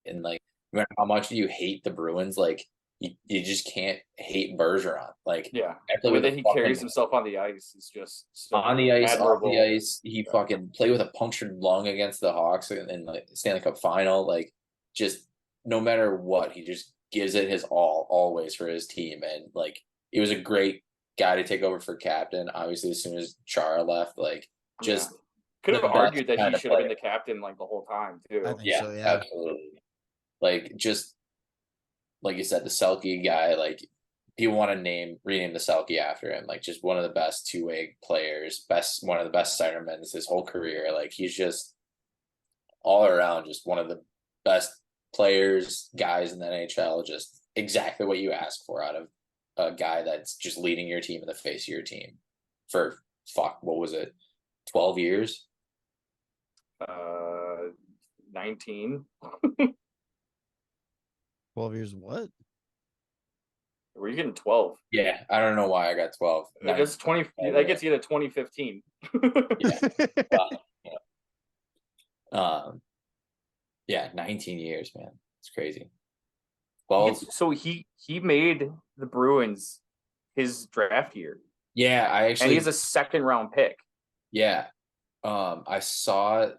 And like no matter how much you hate the Bruins, like you just can't hate Bergeron. Like, Yeah, after the way with that a he fucking- carries himself on the ice is just so on the ice, admirable. off the ice, he fucking played with a punctured lung against the Hawks in like Stanley Cup final. Like, just no matter what, he just gives it his all, always for his team. And like, he was a great guy to take over for captain. Obviously, as soon as Chara left, like, just could have the argued best that he kind of should have been player. the captain like the whole time too. I think Yeah, so. Yeah. absolutely. Like, just like you said, the Selke guy, like, people want to rename the Selke after him. Like, just one of the best two-way players, one of the best centermen his whole career. Like, he's just all around just one of the best players, guys in the NHL. Just exactly what you ask for out of a guy that's just leading your team in the face of your team for what was it, 12 years? 19. 12 years. What? Were you getting 12? Yeah, I don't know why I got 12. That's 20. That gets you to 2015. Yeah, 19 years, man. It's crazy. Well, So he made the Bruins his draft year, yeah, and he's a second round pick. Yeah. I saw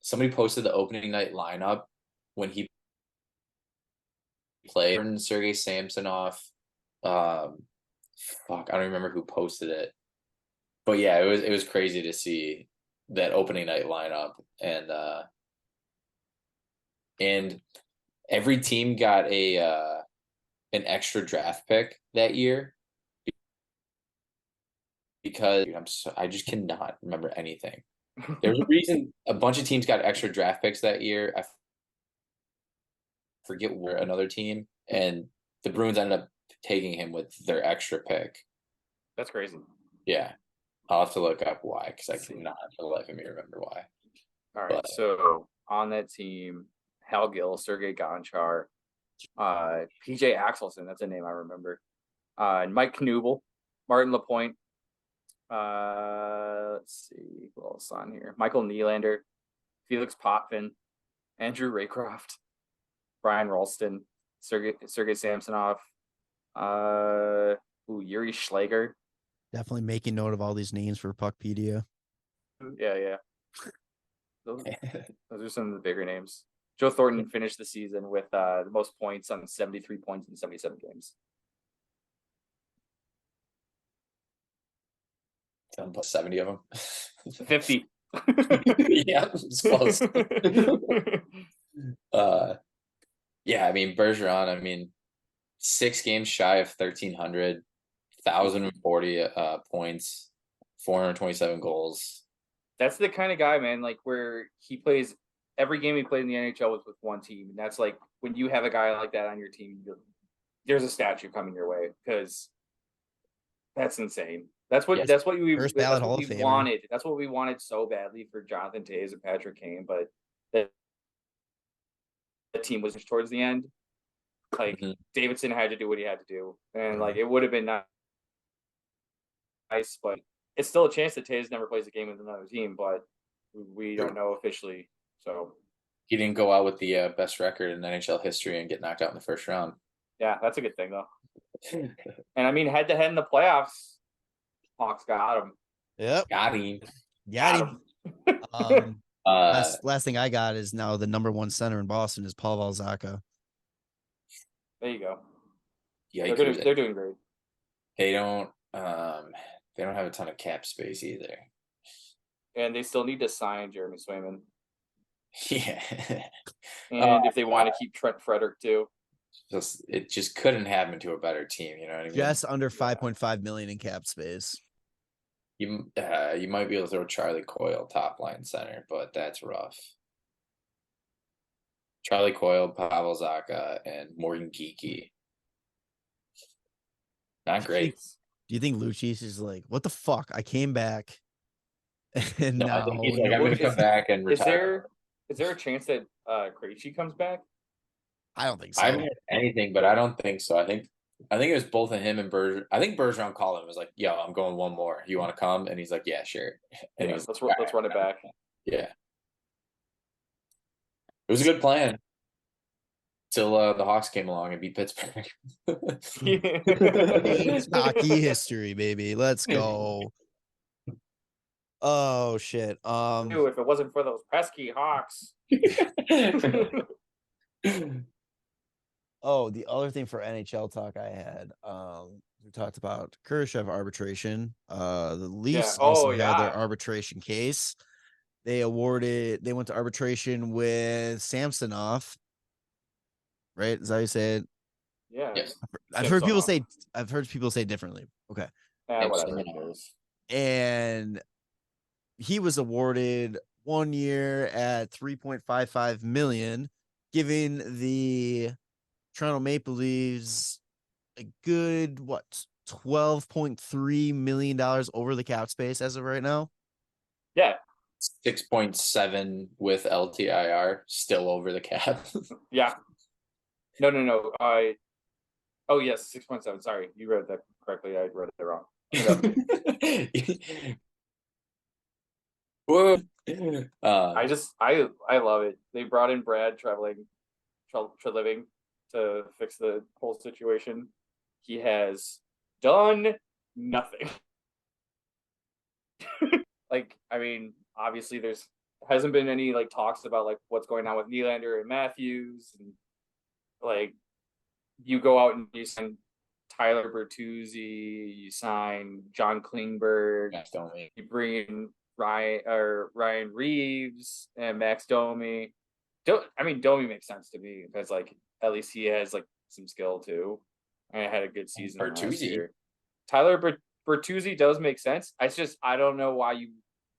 somebody posted the opening night lineup when he played Sergei Samsonov. I don't remember who posted it. But yeah, it was crazy to see that opening night lineup, and every team got an extra draft pick that year because I just cannot remember anything. There's a reason a bunch of teams got extra draft picks that year. I forget where another team, and the Bruins ended up taking him with their extra pick. That's crazy. Yeah. I'll have to look up why, because I cannot for the life of me remember why. All right, so on that team, Hal Gill, Sergei Gonchar, PJ Axelson, that's a name I remember, and Mike Knubel, Martin Lapointe, let's see who else on here, Michael Nylander, Felix Potvin, Andrew Raycroft, Brian Ralston, Sergei Samsonov, Yuri Schlegel. Definitely making note of all these names for Puckpedia. Yeah. Those are some of the bigger names. Joe Thornton finished the season with the most points on 73 points in 77 games. 70 of them. 50. Yeah, it's close. Yeah, I mean, Bergeron, 6 games shy of 1,300, 1,040 points, 427 goals. That's the kind of guy, man, like where he plays every game he played in the NHL was with one team. And that's like when you have a guy like that on your team, there's a statue coming your way because that's insane. That's what we First ballot Hall of Famer. wanted. That's what we wanted so badly for Jonathan Toews and Patrick Kane, but the team was towards the end. Like Davidson had to do what he had to do, and like it would have been nice, but it's still a chance that Toews never plays a game with another team, but we don't know officially. So he didn't go out with the best record in NHL history and get knocked out in the first round. Yeah, that's a good thing though. And head to head in the playoffs, Hawks got him. Yep, Got him. Last thing I got is now the number 1 center in Boston is Paul Valzaka. There you go. Yeah, they're doing great. They don't have a ton of cap space either. And they still need to sign Jeremy Swayman. Yeah. And if they want to keep Trent Frederick too. It just couldn't happen to a better team, you know what I mean? Just under 5.5 million in cap space. You might be able to throw Charlie Coyle top line center, but that's rough. Charlie Coyle, Pavel Zacha, and Morgan Geekie. Not great. Do you think Lucic is like, what the fuck? I came back. And I now think he's like, I'm going to come back and retire. Is there a chance that Krejci comes back? I don't think so. I haven't heard anything, but I don't think so. I think it was both of him and Bergeron. I think Bergeron called him and was like, yo, I'm going one more. You want to come? And he's like, yeah, sure. And let's run it back. Yeah. It was a good plan. Till the Hawks came along and beat Pittsburgh. Changed hockey history, baby. Let's go. Oh shit. Ew, if it wasn't for those pesky Hawks. Oh, the other thing for NHL talk I had, we talked about Kurashev arbitration. The Leafs also had their arbitration case. They went to arbitration with Samsonov. Right? Is that how you say it? Yeah. Yes. I've heard people say differently. Okay. Whatever. And he was awarded 1 year at $3.55 million, giving the Toronto Maple Leafs a good $12.3 million over the cap space as of right now. Yeah. 6.7 with LTIR, still over the cap. Yeah. No. Oh yes, 6.7. Sorry, you read that correctly. I read it wrong. I love it. They brought in Brad Treliving to fix the whole situation. He has done nothing. Like, I mean, obviously hasn't been any like talks about like what's going on with Nylander and Matthews, and like you go out and you sign Tyler Bertuzzi, you sign John Klingberg, you bring in Ryan Reeves and Max Domi. Domi makes sense to me because like at least he has like some skill too, and had a good season last year. Tyler Bertuzzi does make sense. I don't know why you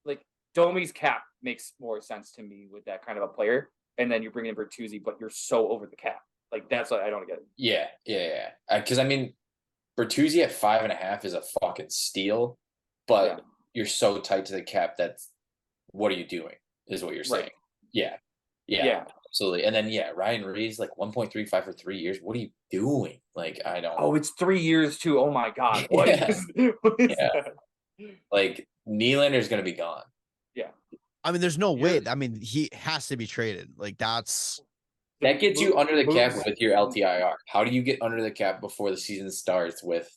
like Domi's cap makes more sense to me with that kind of a player, and then you bring in Bertuzzi, but you're so over the cap. Like that's what I don't get. Yeah. Because Bertuzzi at 5.5 is a fucking steal, but you're so tight to the cap that what are you doing? Is what you're saying. Right. Yeah, absolutely. And then Ryan Reeves like 1.35 for 3 years. What are you doing? Like I don't. Oh, it's 3 years too. Oh my god. What is that? Like Nylander's gonna be gone. Yeah. I mean, there's no way. I mean, he has to be traded. Like that gets you under the cap with your LTIR. How do you get under the cap before the season starts with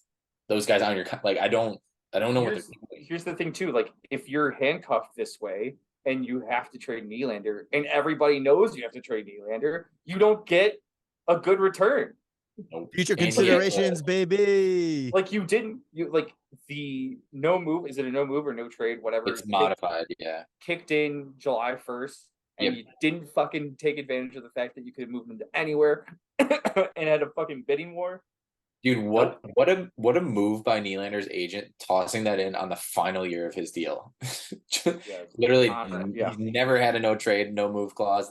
those guys on your like? I don't know what they're doing. Here's the thing too. Like if you're handcuffed this way and you have to trade Nylander, and everybody knows you have to trade Nylander, you don't get a good return. Future considerations, baby. Like you like the no move. Is it a no move or no trade? Whatever. It's modified. Kicked in July 1st. And you didn't fucking take advantage of the fact that you could move him to anywhere and had a fucking bidding war. Dude, what a move by Nylander's agent tossing that in on the final year of his deal. Literally, he's never had a no trade, no move clause.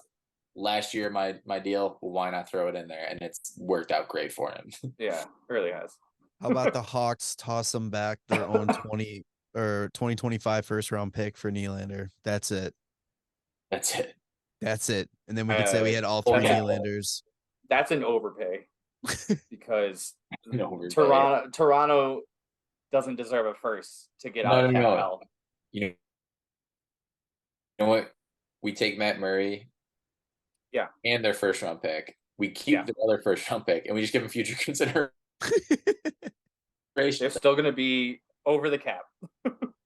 Last year, my deal, why not throw it in there? And it's worked out great for him. Yeah, it really has. How about the Hawks toss them back their own 2025 first round pick for Nylander? That's it. And then we could say we had all three Nylanders. That's an overpay because Toronto doesn't deserve a first to get out of hell. You know what? We take Matt Murray. Yeah. And their first round pick. We keep the other first round pick and we just give them future consideration. They're still going to be over the cap.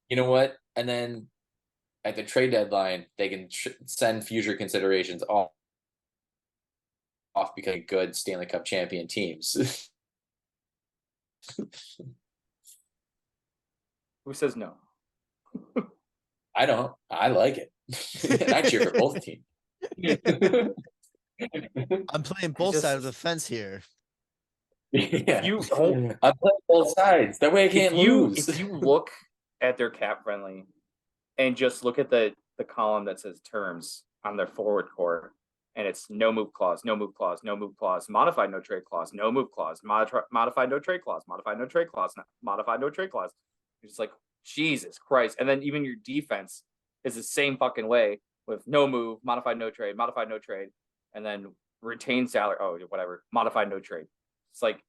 You know what? And then at the trade deadline, they can send future considerations off becoming good Stanley Cup champion teams. Who says no? I don't. I like it. And I cheer for both teams. I'm playing both sides of the fence here. Yeah. I'm playing both sides. That way I can't lose. If you look at their cap friendly and just look at the column that says terms on their forward core, and it's no move clause, no move clause, no move clause, modified no trade clause, no move clause, modified no trade clause, modified no trade clause, modified no trade clause. You're just like, Jesus Christ. And then even your defense is the same fucking way with no move, modified no trade, and then retain salary. Oh, whatever. Modified no trade. It's like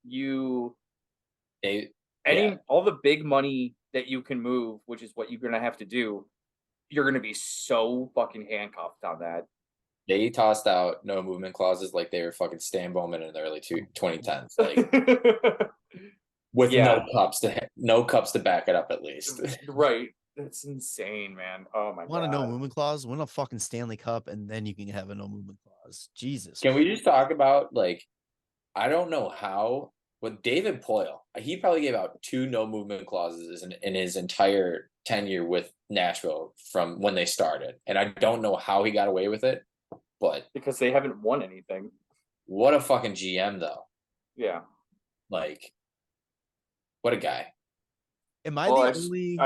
all the big money that you can move, which is what you're going to have to do, you're going to be so fucking handcuffed on that. They tossed out no movement clauses like they were fucking Stan Bowman in the early 2010s, like with Yeah. no cups to back it up at least. Right. That's insane, man. Oh my Want a god. no movement clause? Win a fucking Stanley Cup, and then you can have a no movement clause. Jesus. Can we just talk about like I don't know how with David Poyle, he probably gave out 2 no movement clauses in his entire tenure with Nashville from when they started, and I don't know how he got away with it, but Because they haven't won anything. what a fucking GM though. Yeah. Like, what a guy. Am I Well, the only?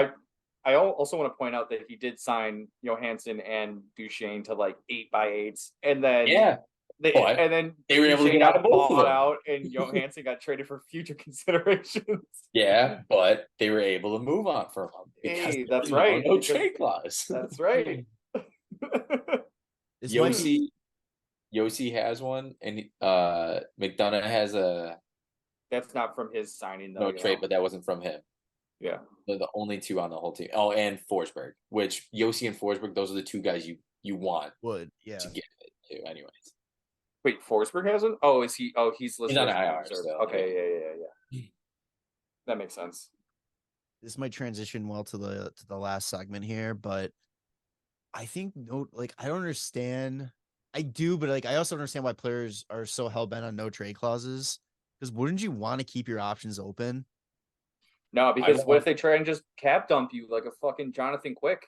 I also want to point out that he did sign Johansson and Duchesne to like 8x8s, and then Yeah, they but were able to Duchesne get out got of both of bought them. out, and Johansson got traded for future considerations. Yeah, but they were able to move on from him because Hey, there that's was right. no because trade clause. That's right. This might be, Yossi has one, and McDonough has a That's not from his signing though. no you trade, know? but that wasn't from him. Yeah. They're the only 2 on the whole team. Oh, and Forsberg, which Yossi and Forsberg, those are the 2 guys you want would, yeah. to get it to, anyways. Wait, Forsberg has one? Oh, is he? Oh, he's listed He's on as IR reserve. still, Okay, yeah. That makes sense. This might transition well to the last segment here, but I think I don't understand. I do, but like I also don't understand why players are so hell bent on no trade clauses. Because wouldn't you want to keep your options open? No, because what if they try and just cap dump you like a fucking Jonathan Quick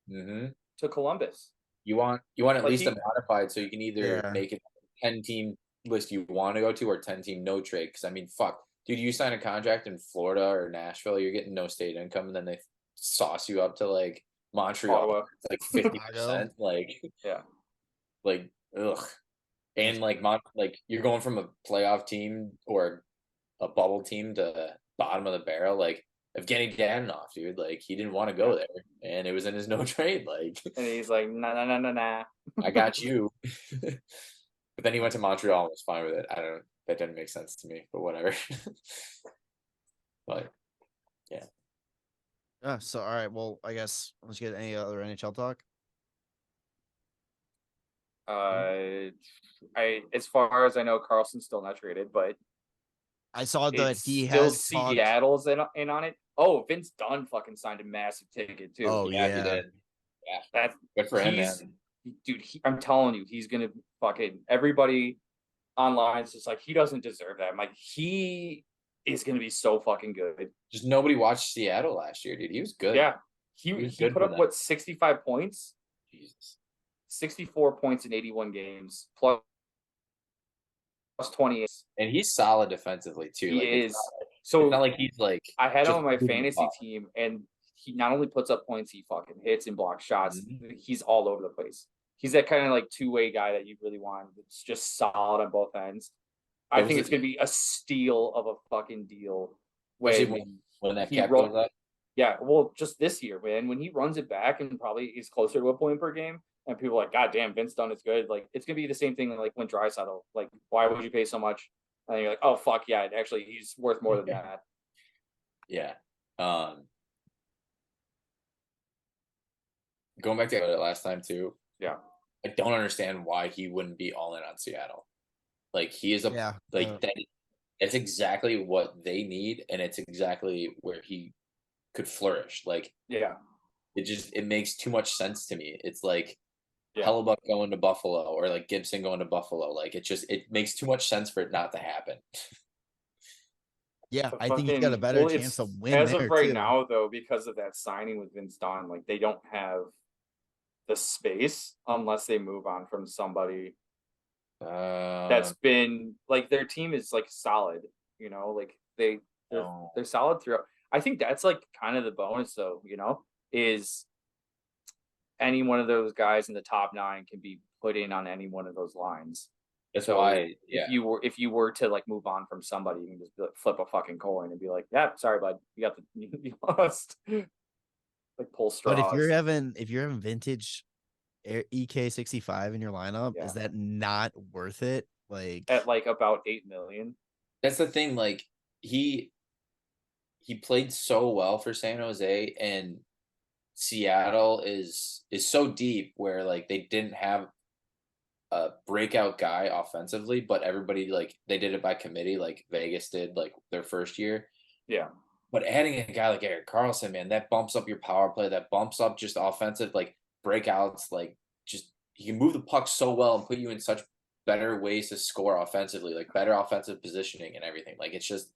to Columbus? You want at Like least a modified so you can either Yeah. make it 10-team list you want to go to or 10-team no trade. Because I mean, fuck, dude, you sign a contract in Florida or Nashville, you're getting no state income, and then they sauce you up to like Montreal, Ottawa. it's like 50%, like Yeah. like ugh, and like you're going from a playoff team or a bubble team to bottom of the barrel, like Evgeny Dadonov, dude, like he didn't want to go there, and it was in his no trade, like, And he's like, nah. I got you. But then he went to Montreal and was fine with it. That didn't make sense to me, but whatever. But yeah. So all right, well, I guess let's get any other NHL talk. As far as I know, Carlson's still not traded, but I saw that he still has talked. Seattle's in on it. Oh, Vince Dunn fucking signed a massive ticket too. Oh He yeah. did. Yeah, That's good for him, man. Dude, I'm telling you, he's gonna fucking everybody online is just like he doesn't deserve that. I'm like, he is gonna be so fucking good. Just nobody watched Seattle last year, dude. He was good. Yeah, He was he good put for up them. what 65 points, Jesus. 64 points in 81 games, plus 28. And he's solid defensively too. He Like, is. it's not like he's like I had him just on my moving the fantasy ball. team, and he not only puts up points, he fucking hits and blocks shots. He's all over the place. He's that kind of like two-way guy that you really want. It's just solid on both ends. I think it's gonna be a steal of a fucking deal when that he cap goes up. Yeah, well, just this year, man, when he runs it back and probably is closer to a point per game, and people are like, God damn, Vince Dunn is good. Like, it's gonna be the same thing like when Draisaitl. Like, why would you pay so much? And you're like, oh fuck yeah, actually he's worth more than that. Yeah. Going back to it last time too. Yeah. I don't understand why he wouldn't be all in on Seattle. Like, he is that's exactly what they need, and it's exactly where he could flourish. Like, yeah, it makes too much sense to me. It's like Yeah. Hellebuck going to Buffalo or like Gibson going to Buffalo. Like, it makes too much sense for it not to happen. Yeah, But I think he's got a better chance to win as there of right too. now, though, because of that signing with Vince Dunn. Like, they don't have the space unless they move on from somebody that's been like their team is like solid. You know, like they're solid throughout. I think that's like kind of the bonus, though. You know, is any one of those guys in the top 9 can be put in on any one of those lines. That's So why, if you were to like move on from somebody, you can just be like, flip a fucking coin and be like, yeah, sorry, bud, you lost. Like, pull straws. But if you're having vintage EK65 in your lineup, is that not worth it? Like, at like about 8 million. That's the thing. Like, he played so well for San Jose, and Seattle is so deep where like they didn't have a breakout guy offensively, but everybody like they did it by committee, like Vegas did like their first year. Yeah. But adding a guy like Erik Karlsson, man, that bumps up your power play. That bumps up just offensive like breakouts. Like just he can move the puck so well and put you in such better ways to score offensively, like better offensive positioning and everything. Like it's just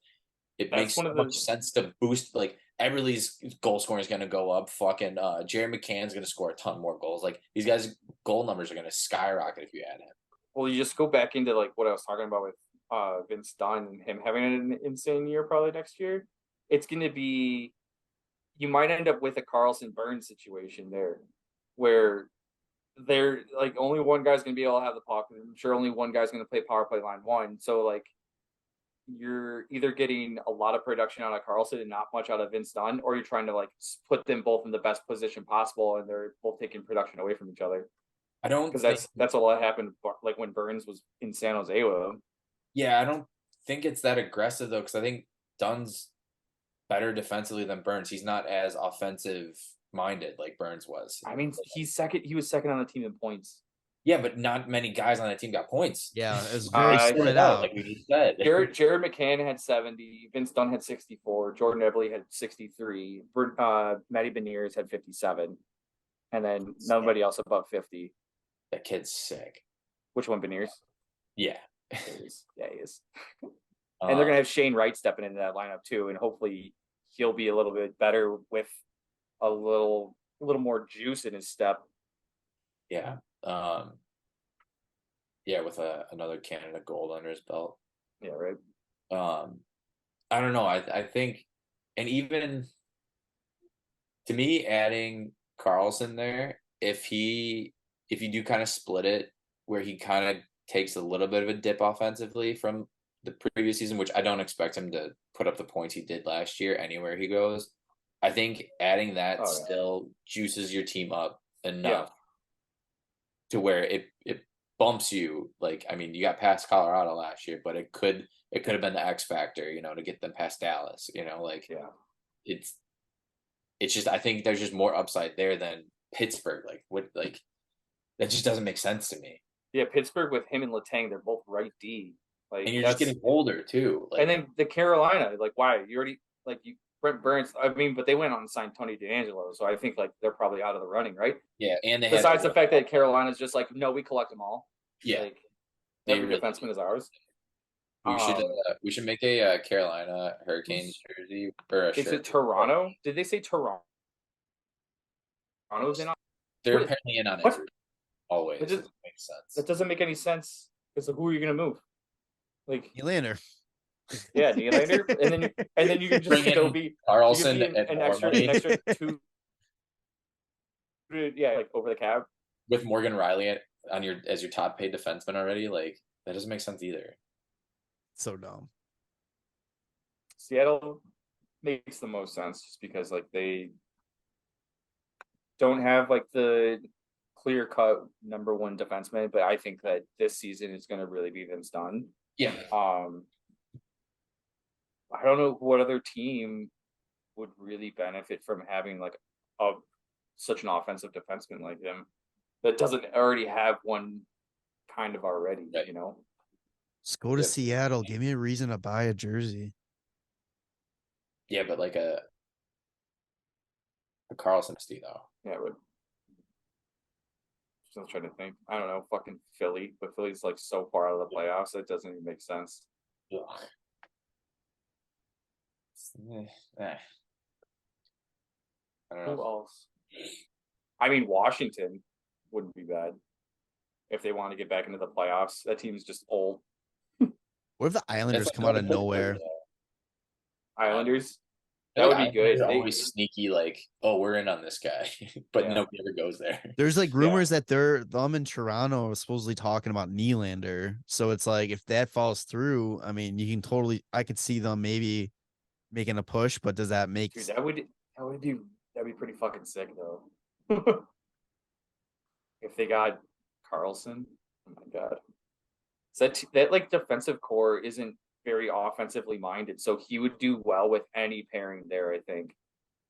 it That's makes so one of much the sense to boost. Like Everly's goal scoring is going to go up. Fucking Jared McCann's going to score a ton more goals. Like these guys' goal numbers are going to skyrocket if you add him. well, you just go back into like what I was talking about with Vince Dunn and him having an insane year probably next year. It's going to be you might end up with a Carlson Burns situation there, where they're like only one guy's going to be able to have the puck. I'm sure only one guy's going to play power play line one. So like you're either getting a lot of production out of Carlson and not much out of Vince Dunn, or you're trying to like put them both in the best position possible, and they're both taking production away from each other. I don't Because that's all that happened. Like when Burns was in San Jose with him. Yeah, I don't think it's that aggressive though, because I think Dunn's better defensively than Burns. He's not as offensive minded like Burns was. I mean, he's second. He was second on the team in points. Yeah, but not many guys on that team got points. Yeah, it was very I spread get out. like we just said. Jared McCann had 70. Vince Dunn had 64. Jordan Eberle had 63. Matty Beniers had 57. And then nobody else above 50. That kid's sick. Which one, Beniers? Yeah. He is. Yeah, he is. And they're gonna have Shane Wright stepping into that lineup too, and hopefully he'll be a little bit better with a little more juice in his step. Yeah. Yeah, with another Canada gold under his belt. Yeah, right. I don't know. I think, and even to me, adding Carlson there, if you do kind of split it, where he kind of takes a little bit of a dip offensively from the previous season, which I don't expect him to put up the points he did last year anywhere he goes. I think adding that still juices your team up enough to where it bumps you. Like, I mean, you got past Colorado last year, but it could have been the X factor, to get them past Dallas, it's just, I think there's just more upside there than Pittsburgh. That just doesn't make sense to me. Yeah, Pittsburgh with him and Letang, they're both right D. Like, and you're just getting older too. And then the Carolina, like, why you already Brent Burns? I mean, but they went on and signed Tony DeAngelo, so I think like they're probably out of the running, right? Yeah, and besides the fact that Carolina's just like, no, we collect them all. Yeah, like every defenseman is ours. We should make a Carolina Hurricanes jersey or a shirt. Is it Toronto? Did they say Toronto? Toronto's in on. They're apparently in on it. Always. It doesn't make sense. That doesn't make any sense because who are you going to move? Like Nylander. Yeah, Nylander, and then you can just go be Carlson and an extra 2. Yeah, like over the cap with Morgan Riley as your top paid defenseman already. Like that doesn't make sense either. So dumb. Seattle makes the most sense just because like they don't have like the clear cut number one defenseman, but I think that this season is going to really be Vince Dunn. Yeah. I don't know what other team would really benefit from having like such an offensive defenseman like him that doesn't already have one kind of already, Just go to Seattle. Give me a reason to buy a jersey. Yeah, but like a Carlson though. Yeah, but still trying to think. I don't know, fucking Philly, but Philly's like so far out of the playoffs that doesn't even make sense. Yeah. I don't know. Who else? I mean, Washington wouldn't be bad if they want to get back into the playoffs. That team's just old. What if the Islanders come out of nowhere? Islanders? That would be good. They're always sneaky, like, oh, we're in on this guy, but nobody ever goes there. There's like rumors that them in Toronto are supposedly talking about Nylander. So it's like if that falls through, I mean, I could see them maybe making a push, but does that make that'd be pretty fucking sick though. If they got Carlson, oh my god. So that like defensive core isn't very offensively minded, so he would do well with any pairing there, I think.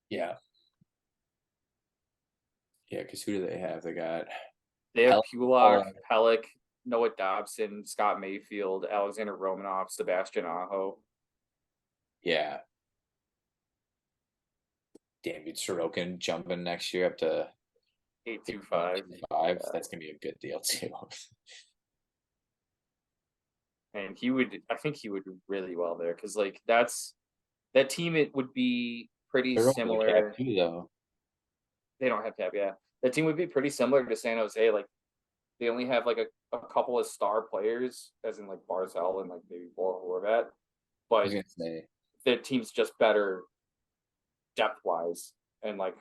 Yeah, because who do they have? They have Pulak, Pellick, Noah Dobson, Scott Mayfield, Alexander Romanov, Sebastian Aho. Yeah. David Sorokin jumping next year up to 825. five. That's gonna be a good deal too. And I think he would do really well there because like that team. It would be pretty They're over the similar. cap too, though. They don't have cap, yeah. That team would be pretty similar to San Jose. Like they only have like a couple of star players, as in like Barzell and like maybe Horvat. I But was gonna say, the team's just better depth wise and like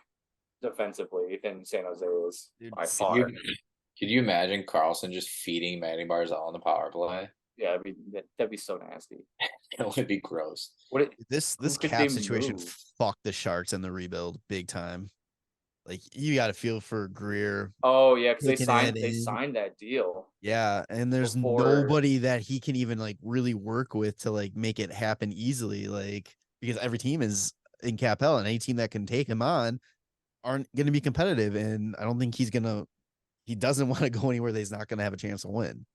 defensively than San Jose is Dude, by see, far. could you imagine Carlson just feeding Manny Barzal on the power play? Yeah, that'd be so nasty. It would be gross. This who could cap they situation move? fucked the Sharks and the rebuild big time. Like you got to feel for Greer. Oh yeah, because Taking that they in. signed that deal. Yeah, and there's Before- nobody that he can even like really work with to like make it happen easily. Like because every team is in cap hell, and any team that can take him on aren't going to be competitive. And I don't think he doesn't want to go anywhere that he's not going to have a chance to win.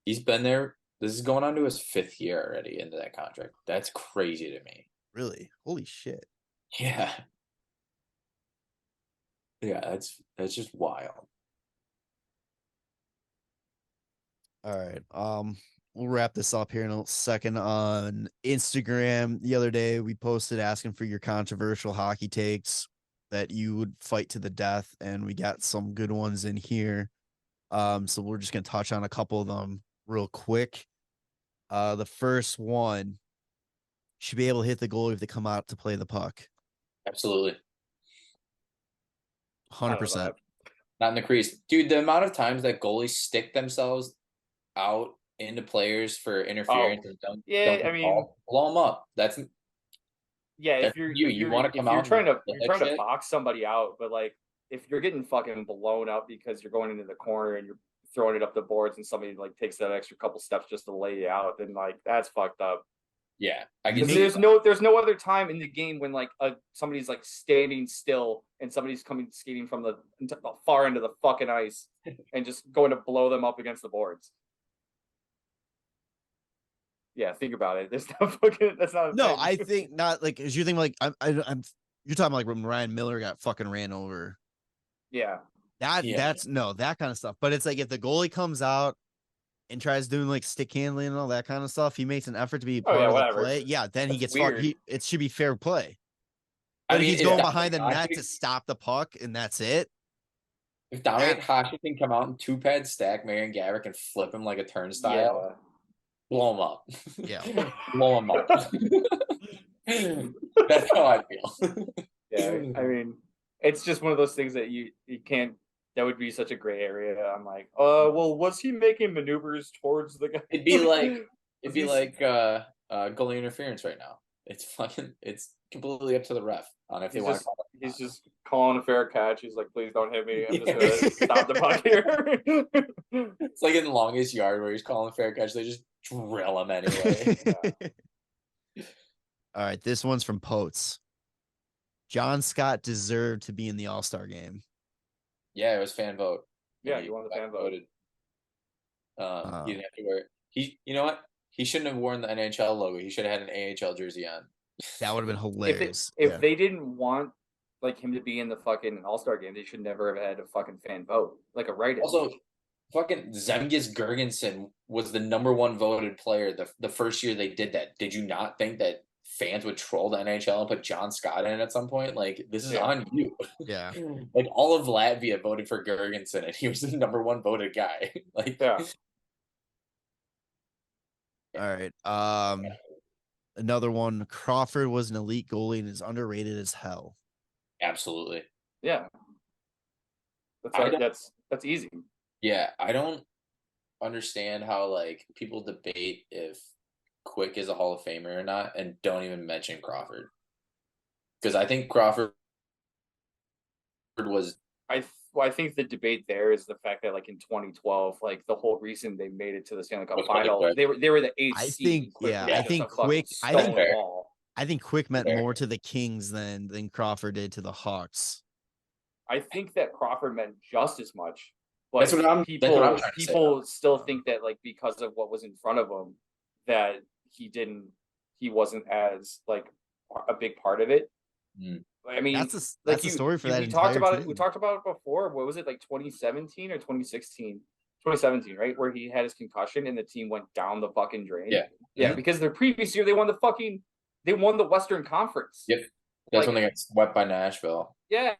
He's been there. This is going on to his 5th year already into that contract. That's crazy to me. Really, holy shit. Yeah. Yeah, that's just wild. All right. We'll wrap this up here in a second. On Instagram the other day, we posted asking for your controversial hockey takes that you would fight to the death, and we got some good ones in here. So we're just gonna touch on a couple of them real quick. The first one should be able to hit the goalie if they come out to play the puck. Absolutely. 100%. Not in the crease. Dude, the amount of times that goalies stick themselves out into players for interference and don't I mean, blow them up. yeah, if that's you're you want to come out trying and to shit? box somebody out, but like if you're getting fucking blown up because you're going into the corner and you're throwing it up the boards and somebody like takes that extra couple steps just to lay you out, then like that's fucked up. Yeah, I can Because see there's no other time in the game when like somebody's like standing still and somebody's coming skating from the far end of the fucking ice and just going to blow them up against the boards. Yeah, think about it. There's no fucking. That's not. No, I think not. Like, as you think, like I'm. You're talking like when Ryan Miller got fucking ran over. Yeah. That's no that kind of stuff. But it's like if the goalie comes out and tries doing like stick handling and all that kind of stuff, he makes an effort to be part of the play. Yeah, then he That's gets far. weird. It should be fair play. But if he's going behind the net to stop the puck and that's it. If Dominic Hasek can come out and 2-pad stack Marion Gaborik and flip him like a turnstile, blow him up. Yeah. Blow him up. That's how I feel. Yeah, I mean, it's just one of those things that you can't. That would be such a gray area. I'm like, well, was he making maneuvers towards the guy? It'd be like goalie interference right now. It's completely up to the ref on if they want to call it. He's just calling a fair catch. He's like, please don't hit me. I'm just gonna stop the puck here. It's like in the longest yard where he's calling a fair catch. They just drill him anyway. All right, this one's from Potes. John Scott deserved to be in the All-Star game. Yeah, it was fan vote. Yeah, you won the fan vote. He didn't have to wear it. You know what? He shouldn't have worn the NHL logo. He should have had an AHL jersey on. That would have been hilarious. If they didn't want like him to be in the fucking All-Star game, they should never have had a fucking fan vote, like a write-in. Also, fucking Zemgus Girgensson was the #1 voted player the first year they did that. Did you not think that fans would troll the NHL and put John Scott in at some point? Like, this is on you. Yeah. Like, all of Latvia voted for Girgensson, and he was the #1 voted guy. Like, yeah. All right. Another one. Crawford was an elite goalie and is underrated as hell. Absolutely. Yeah. That's easy. Yeah, I don't understand how like people debate if Quick is a Hall of Famer or not, and don't even mention Crawford. Because I think Crawford was. I think the debate there is the fact that like in 2012, like the whole reason they made it to the Stanley Cup final, they were the 8th seed. I think Quick meant more to the Kings than Crawford did to the Hawks. I think that Crawford meant just as much But That's what I'm people trying to say. people still think that like because of what was in front of him that he wasn't as like a big part of it. I mean, that's the story for that we talked entire about team. it. We talked about it before. What was it, like 2017 or 2016? 2017, right? Where he had his concussion and the team went down the fucking drain. Yeah. Because the previous year they won the Western Conference. Yep. That's when they got swept by Nashville. Yeah.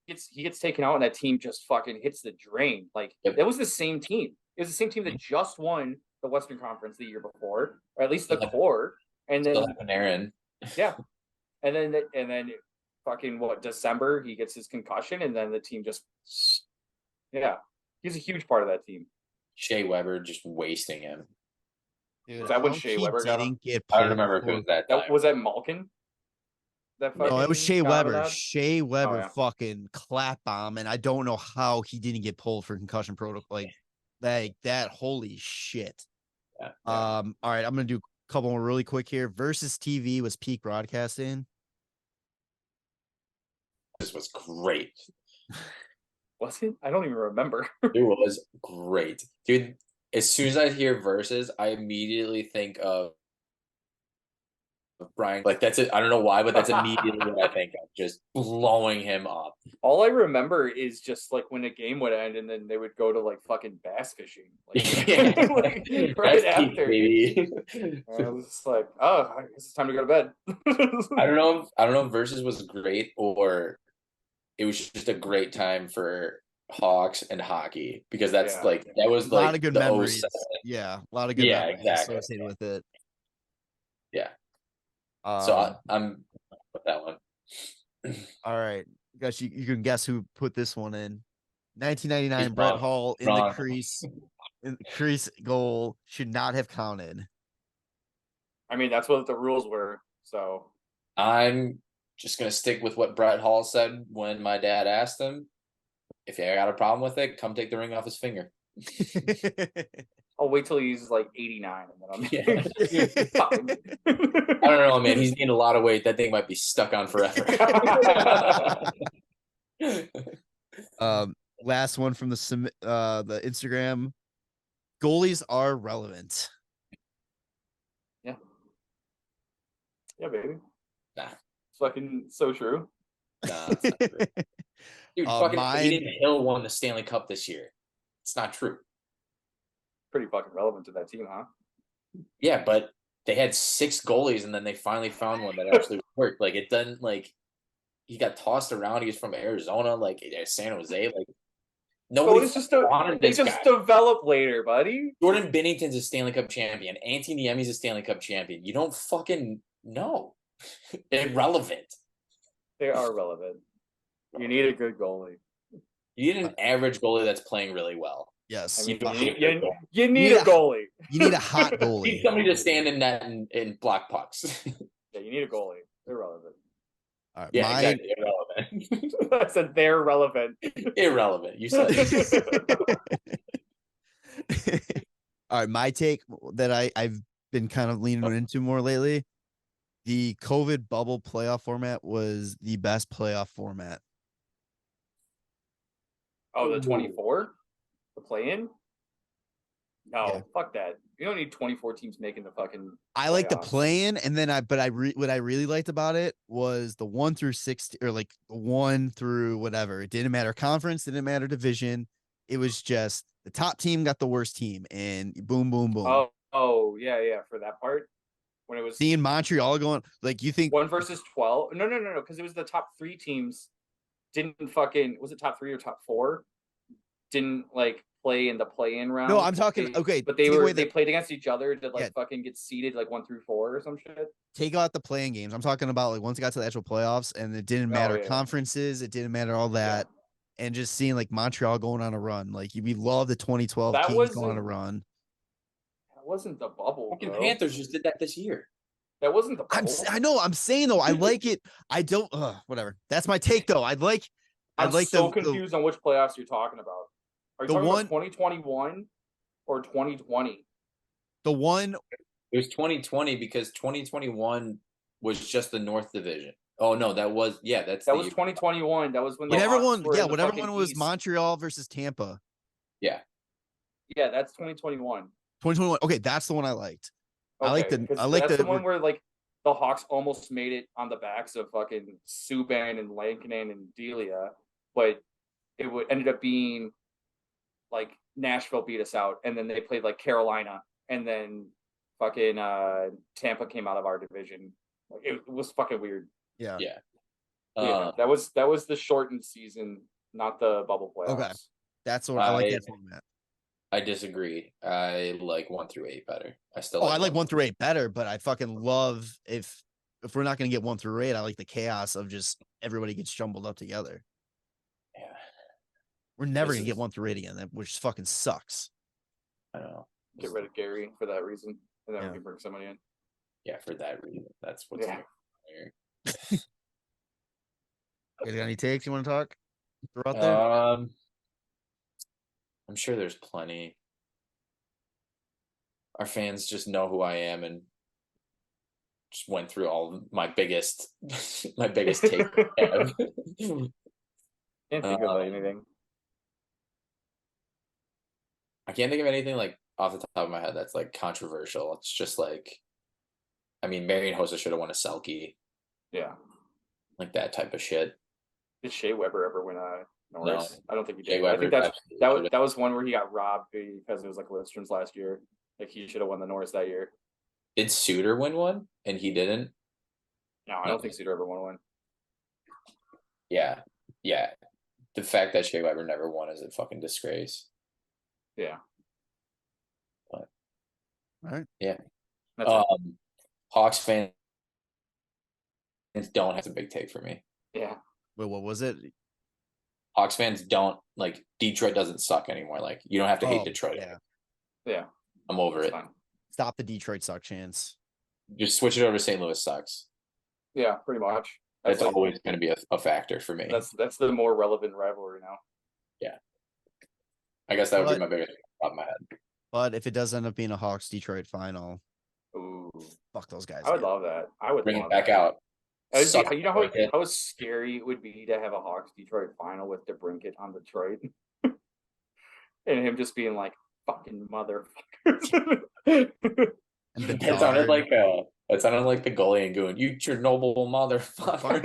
He gets taken out and that team just fucking hits the drain. Like that was the same team. It was the same team that just won the Western Conference the year before, or at least the core. And then Aaron. Yeah. And then fucking December he gets his concussion and then the team just he's a huge part of that team. Shea Weber just wasting him. Dude, was that when Shea Weber got him? I don't remember if it was that time. Was that Malkin? No, it was Shea Weber. Shea Weber fucking clap bomb, and I don't know how he didn't get pulled for concussion protocol. Like that. Holy shit. Yeah. All right, I'm gonna do a couple more really quick here. Versus TV was peak broadcasting. This was great. Was it? I don't even remember. It was great, dude. As soon as I hear Versus, I immediately think of Brian. Like that's it. I don't know why, but that's immediately what I think of. Just blowing him up. All I remember is just like when a game would end and then they would go to like fucking bass fishing. Like, right after. Baby. I was just like, oh, I guess it's time to go to bed. I don't know if Versus was great or it was just a great time for Hawks and hockey because that was a lot of good memories. 07. Yeah, a lot of good memories associated with it. Yeah. So I'm with that one. All right, guys, you can guess who put this one in. 1999, Brett Hull in the crease. In the crease goal should not have counted. I mean, that's what the rules were. So I'm just gonna stick with what Brett Hull said when my dad asked him. If you got a problem with it, come take the ring off his finger. I'll wait till he's like 89 and then I don't know, man. He's gained a lot of weight. That thing might be stuck on forever. Last one from the Instagram. Goalies are relevant. Yeah. Yeah, baby. Nah. It's fucking so true. Nah, it's not true. Dude, fucking Aiden Hill won the Stanley Cup this year. It's not true. Pretty fucking relevant to that team, huh? Yeah, but they had 6 goalies and then they finally found one that actually worked. Like it doesn't he got tossed around. He was from Arizona, San Jose. Nobody develop later, buddy. Jordan Binnington's a Stanley Cup champion. Antti Niemi's a Stanley Cup champion. You don't fucking know. They're relevant. They are relevant. You need a good goalie. You need an average goalie that's playing really well. Yes. I mean, you need a goalie. You need a hot goalie. You need somebody to stand in net and block pucks. Yeah, you need a goalie. They're relevant. All right, yeah, exactly. Irrelevant. I said they're relevant. Irrelevant. You said All right, my take that I've been kind of leaning into more lately. The COVID bubble playoff format was the best playoff format. Oh, the 24? The play-in? No, Yeah. Fuck that. You don't need 24 teams making the fucking I like the playoffs. play-in, and then what I really liked about it was the 1 through 16, or like 1 through whatever. It didn't matter conference, didn't matter division. It was just the top team got the worst team, and boom, boom, boom. Oh, yeah, for that part. When it was seeing Montreal going, you think 1 versus 12? No, because it was the top 3 teams didn't fucking, was it top 3 or top 4? Didn't play in the play-in round. No, I'm talking but they played against each other to fucking get seeded 1 through 4 or some shit. Take out the playing games. I'm talking about once it got to the actual playoffs, and it didn't matter conferences, it didn't matter all that, and just seeing Montreal going on a run. We love the 2012 Kings going on a run. That wasn't the bubble. Fucking Panthers just did that this year. That wasn't the bubble. I know. I'm saying though, I like it. I don't. Whatever. That's my take though. I'm so confused on which playoffs you're talking about. Are you talking about 2021 or 2020? The one. It was 2020 because 2021 was just the North Division. Oh no, that was that's That was 2021. That was when the Whatever Hawks one, were in the whatever fucking one was East. Montreal versus Tampa. Yeah. Yeah, that's 2021. 2021. Okay, that's the one I liked. Okay, that's the one where like the Hawks almost made it on the backs of fucking Subban and Lankinen and Delia, but it ended up being like Nashville beat us out, and then they played like Carolina, and then fucking Tampa came out of our division. Like, it was fucking weird. Yeah. That was the shortened season, not the bubble playoffs. Okay. That's what I like that format. I disagree. I like 1 through 8 better. I like 1 through 8 better, but I fucking love if we're not gonna get 1 through 8, I like the chaos of just everybody gets jumbled up together. Yeah. We're never gonna get 1 through 8 again, which fucking sucks. I know. Get rid of Gary for that reason, and then we can bring somebody in. Yeah, for that reason. That's what's Yeah. You guys got any takes you want to talk? Throw out there? I'm sure there's plenty. Our fans just know who I am and just went through all of my biggest take. Can't think of anything. I can't think of anything like off the top of my head that's like controversial. It's just like, I mean, Marian Hossa should have won a Selke. Yeah. Like that type of shit. Did Shea Weber ever win a Norris? No. I don't think he Shea did. I Weber think that was one where he got robbed because it was like Lidstrom's last year. Like he should have won the Norris that year. Did Suter win one and he didn't? No, I don't think Suter ever won one. Yeah. The fact that Shea Weber never won is a fucking disgrace. Yeah. But, all right. Yeah. Hawks fans don't have a big take for me. Yeah. Wait, what was it? Hawks fans don't like Detroit doesn't suck anymore. Like you don't have to hate Detroit. Yeah. I'm over it. Fine. Stop the Detroit suck chance. Just switch it over to St. Louis sucks. Yeah, pretty much. That's like, always going to be a factor for me. That's the more relevant rivalry now. Yeah. I guess that would be my biggest top of my head. But if it does end up being a Hawks Detroit final, ooh, fuck those guys. I would love that. I would bring it back out. You know how scary it would be to have a Hawks Detroit final with DeBrincat on Detroit, and him just being like fucking motherfuckers. It sounded like the goalie and going, "You Chernobyl motherfucker."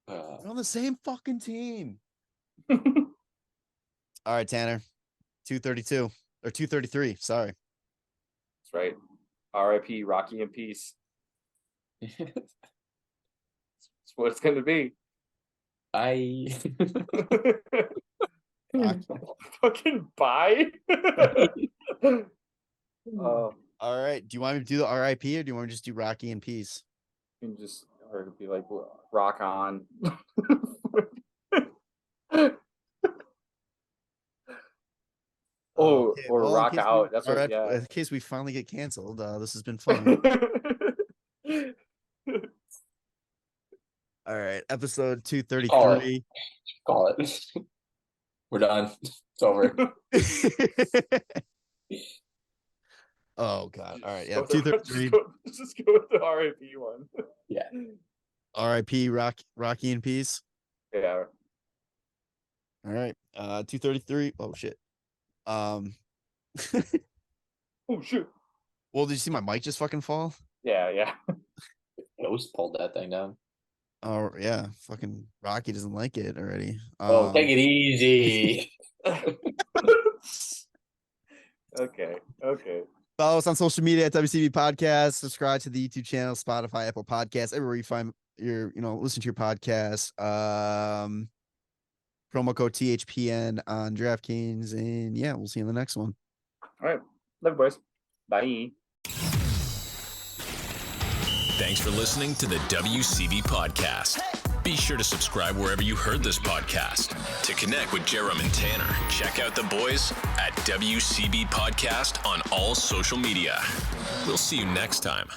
We're on the same fucking team. All right, Tanner. 232 or 233. Sorry. That's right. R.I.P. Rocky in peace. That's what it's going to be. Fucking bye. All right. Do you want me to do the R.I.P. or do you want me to just do Rocky in peace? You can just or be like rock on. Rock out. That's what. Yeah. In case we finally get canceled, this has been fun. All right, episode 233. Call it. We're done. It's over. Oh God! All right, yeah, 233. Just go with the R.I.P. one. Yeah. R.I.P. Rocky in peace. Yeah. All right. 233. Oh shit. Oh shit. Well, did you see my mic just fucking fall? Yeah. Ghost pulled that thing down. Oh yeah, fucking Rocky doesn't like it already. Take it easy. Okay. Follow us on social media at WCB Podcast. Subscribe to the YouTube channel, Spotify, Apple Podcasts, everywhere you find listen to your podcast. Promo code THPN on DraftKings, and yeah, we'll see you in the next one. All right, love you, boys. Bye. Thanks for listening to the WCB Podcast. Be sure to subscribe wherever you heard this podcast. To connect with Jarom and Tanner, check out the boys at WCB Podcast on all social media. We'll see you next time.